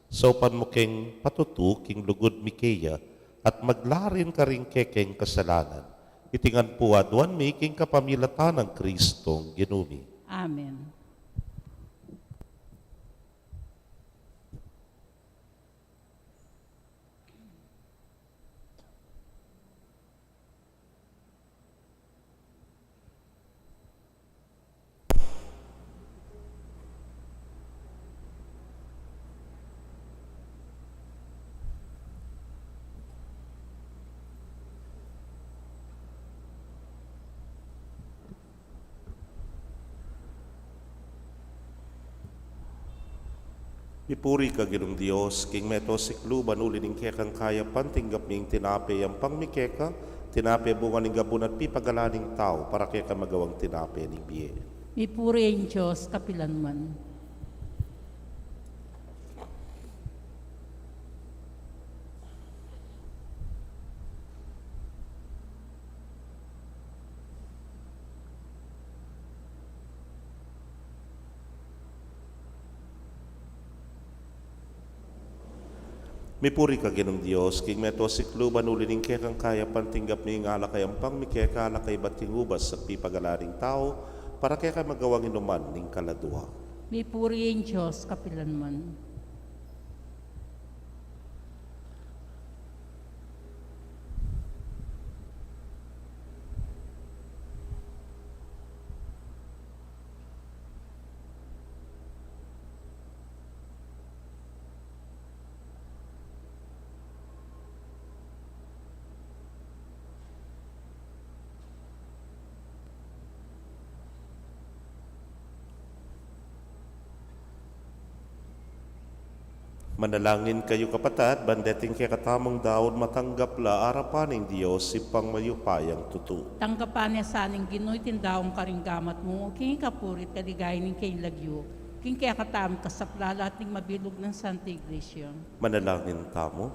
Saupan mo keng patutu, king lugod mikeya, at maglarin ka rin kekeng kasalanan. Itingan po adwan mi king kapamilatan ng Kristong ginumi. Amen. Ipuri ka ginong Diyos, king meto siklu banuli ning kekang kaya pantinggap ning tinape yang pangmikeka, tinape bunga ning gabun at pipagalaning tao para keka magawang tinape ning biye. Ipuri ang Diyos, kapilanman. Mipuri ka ginong Diyos, king meto siklu banuli ning kekang kaya pantinggap ning alakay ang pangmikeka, alakay bating ubas at pipagalaning tao para keka magawang inuman ning kaladua. Ipuri ang Diyos, kapilanman. Manalangin kayo kapatid, bandeting kay katamang daon matanggap la arapan ng Diyos si pangmayupayang tutu. Tanggapan niya saning Ginoy tindawang karinggamat mo, king kapurit kaligay ning kay lagyo, king kaya katam kasaplala at ning mabilog ng Santa Iglesia. Manalangin tamo.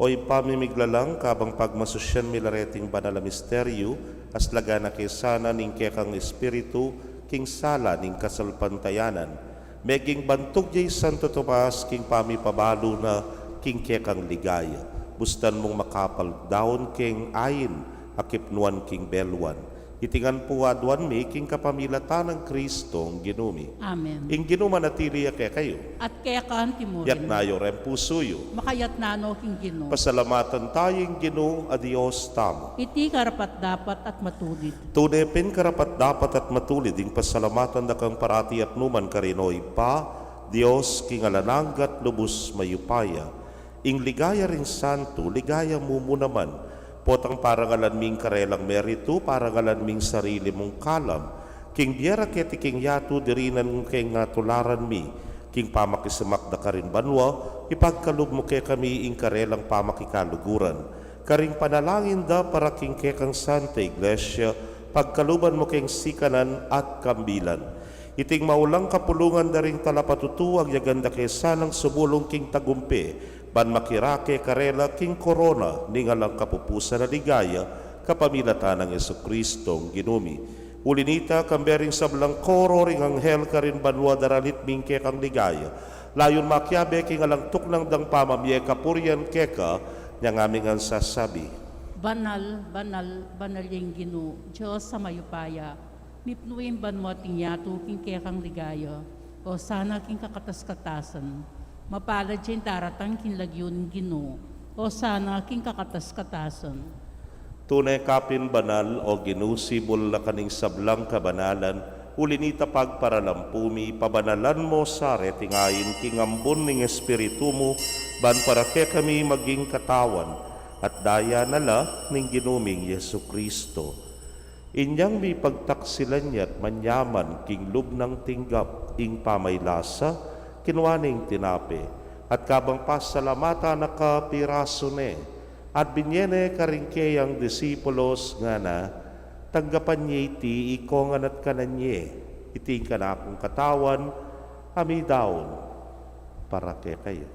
Oy pamimiglalang kabang pagmasusyan milareting banal na misteryo, as laga na kesana ning kekang espiritu, king sala ning kasalpantayanan, meging bantog jay Santo Tomas, king pamipabalo na king kekang ligaya. Bustan mong makapal daon king ayin, akipnuan king belwan. Itingan po aduan mi king kapamilatan ng Kristong ginumi. Amen. Ing ginuman natili kaya kayo. At kaya kaan timurin. Yak nayo ren pusuyo. Makayat nano king Ginoo. Pasalamatan tayong Ginoo a Dios tamo. Iti karapat dapat at matulid. Tunepin karapat dapat at matulid ing pasalamatan na kang parati at numan karinoy pa, Dios king alananggat lubos mayupaya. Ing ligaya ring santo, ligaya mo naman. Potang parangalan ming karelang merito, parangalan ming sarili mong kalam. King biara keti king yatu dirinan ng king tularan mi. King pamakisamak da karin banwa, ipagkalub mo kay kami ing karelang pamakikaluguran. Karing panalangin da para king kekang Santa Iglesia, pagkaluban mo king sikanan at kambilan. Iting maulang kapulungan da ring talapatutuwag yaganda kay sanang subulong king tagumpe, ban makirake karela king korona ningalang kapupusa na ligaya kapamilatan ng Jesucristong ginumi. Ulinita kambering sablang koro ring anghel karin banwa daralit mingke kang ligaya. Layon makyabe king alang tuknang dang pamamye kapuryan keka niyang aming ang sasabi. Banal, banal, banal yung Ginoo, Diyos sa mayupaya. Mipnuin banwa ting yato king kaya kang ligaya. O sana king kakatas-katasan. Mapalad siya daratang kinlagyon Ginoo. O sana king kakatas-katasan. Tunay kapin banal o ginusibol na kaning sablang kabanalan, ulinita pagparalampumi, pabanalan mo sa retingayin, kingambon ning espiritu mo, ban para ke kami maging katawan, at daya nala ning ginuming Yesu Kristo. Inyang may pagtaksilan niya't manyaman, king lubnang tinggap, ing pamaylasa, kinwaning tinape, at kabang pasalamata na kapiraso ne, at binyene karingkeyang disipulos nga na, tanggapan niya iti ikongan at kananye, iting kanakong katawan, amidaon, para kay kayo.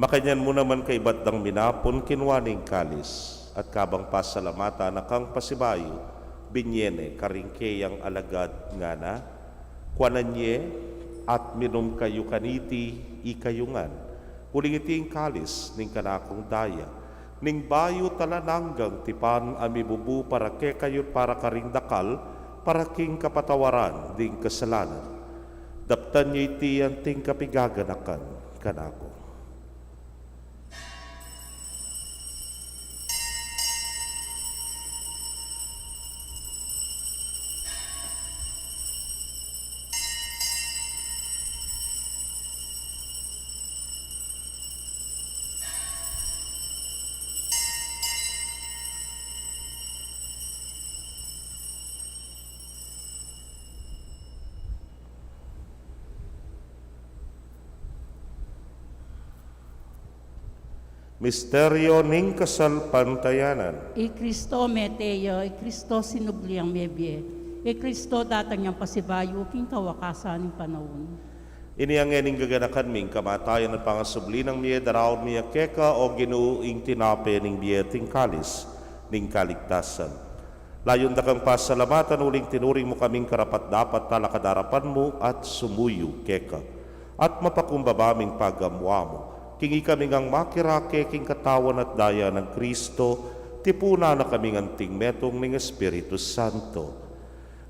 Makanyan mo naman kay batdang minapon kinwaning kalis, at kabang pasalamata na kang pasibayo, binyene karingkeyang alagad nga na, kwananye at minum kayo kaniti ikayungan, uling iti kalis ning kanakong daya, ning bayo talananggang tipan amibubu para ke kayo para karing dakal, para king kapatawaran ding kasalanan. Daptan niya iti anting kapigaganakan kanako. Misteryo ning kasalpantayanan. I Kristo meteyo, i Kristo sinubliang mebye, i Kristo datang niyang pasibayo, king kawakasan ng panahon. Ini ang ening gaganakan ming kamatayan at pangasubli ng miye daraon miya keka o ginuing tinape ning biyeting kalis ning kaligtasan. Layon da kang pasalamatan uling tinuring mo kaming karapat dapat talakadarapan mo at sumuyo keka. At mapakumbabaming pagamwa mo. Kingi kami ngang makirake king katawan at daya ng Kristo, tipuna na kami ngang tingmetong ng Espiritu Santo.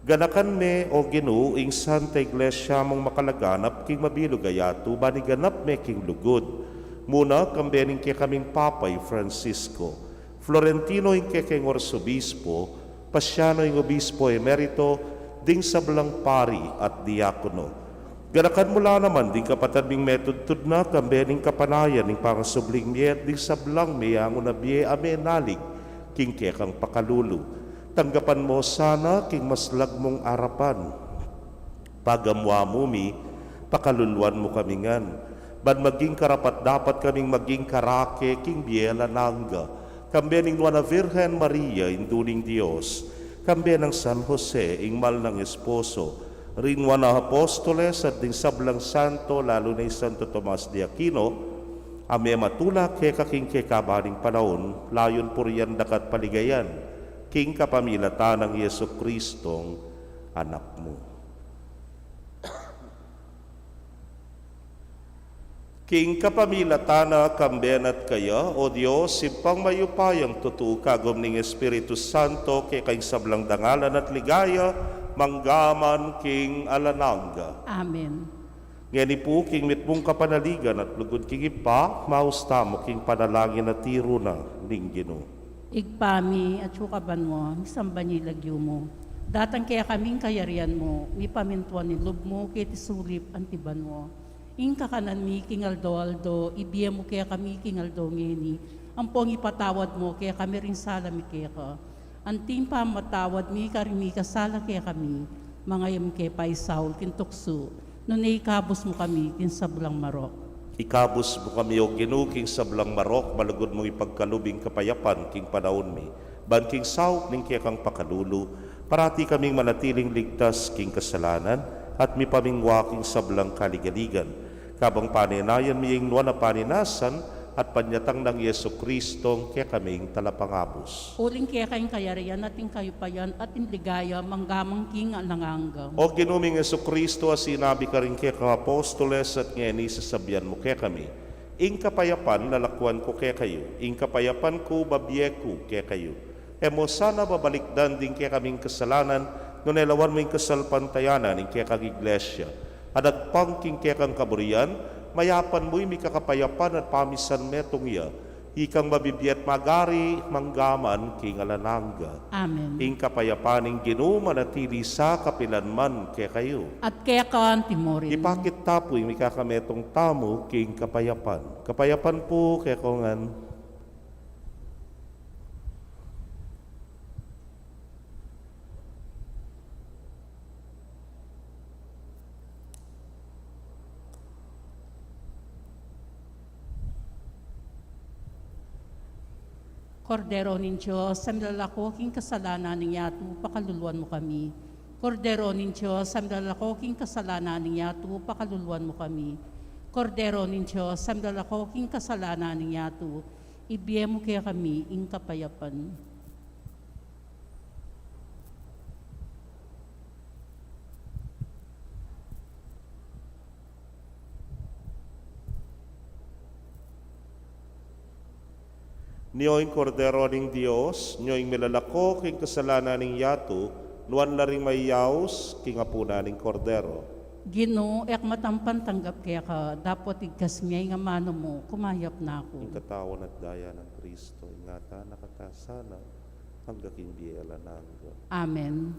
Ganakan me o Ginoo ing Santa Iglesia mong makalaganap king mabilugayatu, baniganap me king lugod. Muna kambening kay kaming Papay Francisco, Florentino ing kay king Orsobispo, Pasiano ing Obispo Emerito, ding sablang pari at diakono. Ganakan mula naman ding kapatad ming metod na kambening kapanayan ning pangasubling miyet ding sablang miyango na biye amenalig king kekang pakalulu. Tanggapan mo sana king maslag mong arapan. Pagamwa mo mi, pakaluluan mo kami ngan. Ban maging karapat dapat kaming maging karake king biye lanangga. kambiyaning Nuana Virgen Maria, induling Dios, kambiyan ng San Jose, ingmal ng esposo, rin wana apostoles at ding sablang santo, lalo na Santo Tomas de Aquino, ame matulak ke kaking ke kabaling panahon, layon puriyan dakat paligayan, king kapamilata ng Yesu Kristong anak mo. King kapamilatana kamben at kaya, o Diyos, simpang mayupayang tutu kagom ning Espiritu Santo, kay kayong sablang dangalan at ligaya, manggaman king alananga. Amen. Ngani po, king mitmong kapanaligan at lugod king ipa, mausta mo king panalangin at tiro na ning Ginoo. Igpami at sukaban mo, isamba nilagyo mo. Datang kaya kaming kayarian mo, ni pamintuan ni lub mo, kiti sulip antiban mo. Ingka kanan mi kingaldo-aldo, ibiyem mo kaya kami kingaldo ngeni. Ampong ipatawad mo, kaya kami rin sala mi kaya ka. Anting pa matawad mi karimi kasala kaya kami, mga yam kaya paisaw, kintukso, nunay kabos mo kami, kinsablang marok. Ikabos mo kami o ginuking sablang marok, malagod mong ipagkalubing kapayapan, king panahon mi. Banking saw, ning kaya kang pakalulu, parati kaming manatiling ligtas, king kasalanan, at mi pamingwaking sablang kaligaligan. Kabang paninayan miying nuwan na paninasan, at panyatang ng Yesu Kristong kaya kaming talapangabos. Uling kaya kayong kayarian, ating kayo pa yan, at indigaya, manggamang king alanganggam. O ginuming Yesu Kristo, sinabi ka rin kaya ka apostoles at ngeni sasabihan mo kaya kami. Ing kapayapan, lalakwan ko kaya kayo. Ing kapayapan ko, babyeku kaya kayo. Emo sana babalikdan din kaya kaming kasalanan, no nelawan mo yung kasalpantayanan, ing kaya kang iglesia. At agpangking kaya kang kaburian, mayapan mo'y may kakapayapan at pamisan metong iya. Ikang mabibiyat magari, manggaman, king alananga. Amen. Ing kapayapaning ginuman at tili sa kapilanman kaya kayo. At kaya ka timorin. Ipakit tapoy may kakametong tamo king kapayapan. Kapayapan po kaya kongan. Kordero nin Diyos, sa milalakoking kasalanan ng yato, pakaluluan mo kami. Kordero nin Diyos, sa milalakoking kasalanan ng yato, pakaluluan mo kami. Kordero nin Diyos, sa milalakoking kasalanan ng yato, ibiyem mo kaya kami, ing kapayapan. Niyo'y kordero ning Diyos, niyo'y milalako king kasalanan ning yato, nuan laring mayaws king apuna ning kordero. Gino, ek matampan tanggap kaya ka, dapat igkas miyay nga mano mo, kumayap na Ing ako. katawan at daya ng Kristo, ingata nakatasana, hanggang king biyela nangga. Amen.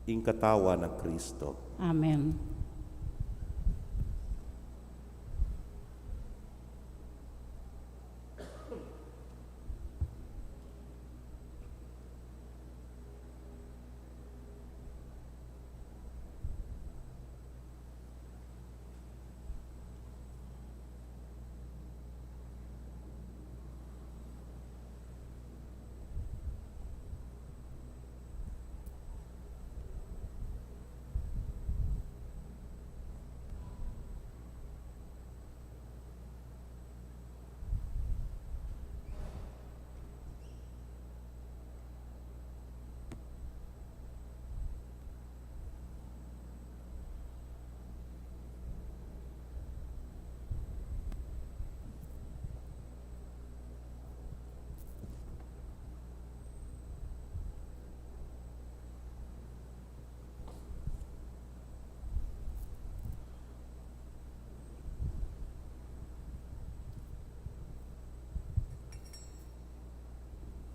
Ing katawan ng Kristo. Amen.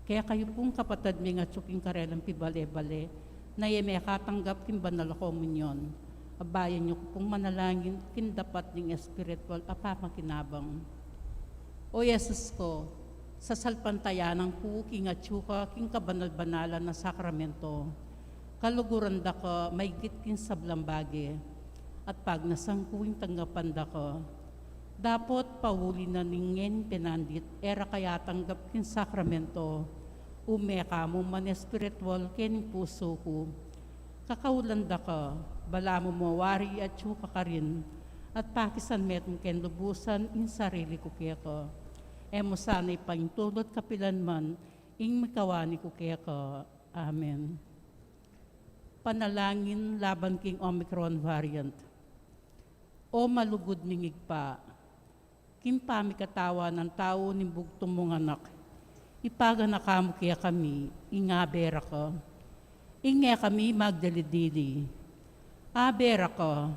Kaya kayo pong kapatid mi nga tsuking karelang pibale-bale, na may katanggap kin banal komunyon. Abayan niyo ko pong manalangin, kin dapat ning espiritual apamakinabang. O Yesus ko, sa salpantayanang po, king atsuka, king kabanal-banalan na sakramento, kaluguran da ko, may gitkin sa blambage, at pag nasangkuing tanggapan da ko, dapat pahuli na ningen pinandit, era kaya tanggap kin sakramento, umeka mo man espiritual ken puso ko. Kakaulan da ka, bala mo mawari at tsuka ka rin, at pakisan metong ken lubusan in sarili ko kaya ko. Emo sana'y pangtulot kapilan man, ing makawani ko kaya ko. Amen. Panalangin laban king Omicron variant. O malugod mingig pa, kimpami katawa ng tao ni bugtong mong anak, ipaga na kamo kaya kami, ingabera ko. Inge kami magdalidili. Abera ko,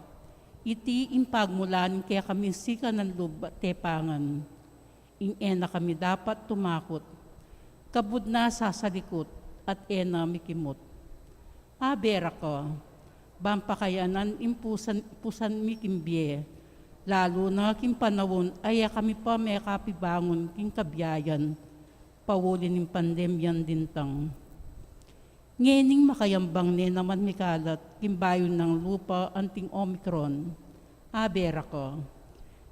iti impagmulan kaya kami sika ng lub at tepangan. Ing-ena kami dapat tumakot. Kabud na sasalikot at ena mikimot. Abera ko, bampakayanan impusan mikimbye, lalo na kimpanawon aya kami pa may kapibangon king kabiyayan, pawulin ng pandemyan dintang. Ngening makayambang ne naman mikalat, kimbayon ng lupa anting Omicron, abera ko.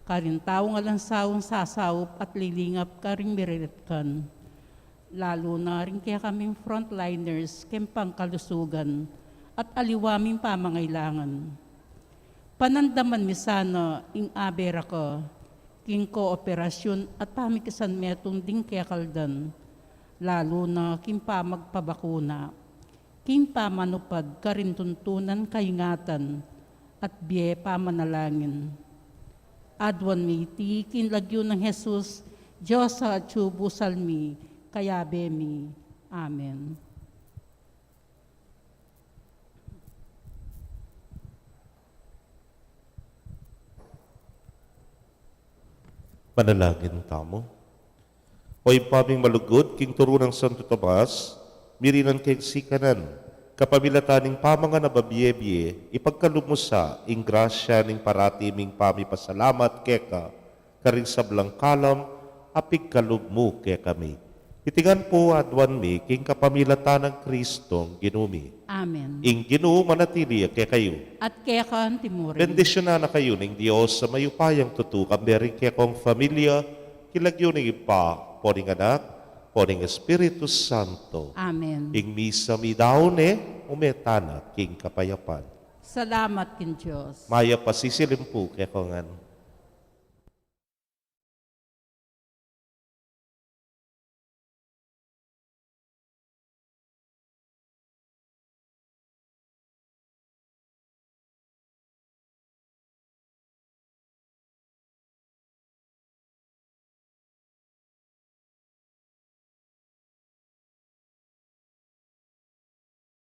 Karin tao nga lang sawang sasawop at lilingap karing miriritkan. Lalo na rin kaya kaming frontliners, kempang kalusugan, at aliwaming pamangailangan. Panandaman mi sana ing abera ko, king kooperasyon at pamikasan metong ding kaya kaldan, lalo na king pamagpabakuna. King pamanupad karintuntunan kaingatan at biye pamanalangin. Adwan mi ti kinlagyo ng Jesus, Diyos sa atsubo salmi, kaya bemi. Amen. Manalangin tamo. Oy paming malugod, king turo ng Santo Tomas, mirinan kay sikanan, kapamilataning pamanga na babye-bye, ipagkalumusa, ing grasya ning paratiming pamipasalamat keka, karing sablang kalam, apig kalugmo ke kami. Itigan po adwan mi, king kapamilatan ng Kristong ginumi. Amen. Ing ginoo manatili ke kayo. At kaya ka timurin. Bendisyon na kayo ng Diyos sa mayupayang tutu, kamberin kaya kong familia, kilagyo ng ipa, poning anak, poning Espiritu Santo. Amen. Ing misa mi daone, umetana king kapayapan. Salamat kin Diyos. Maya pasisilim po kaya kongan.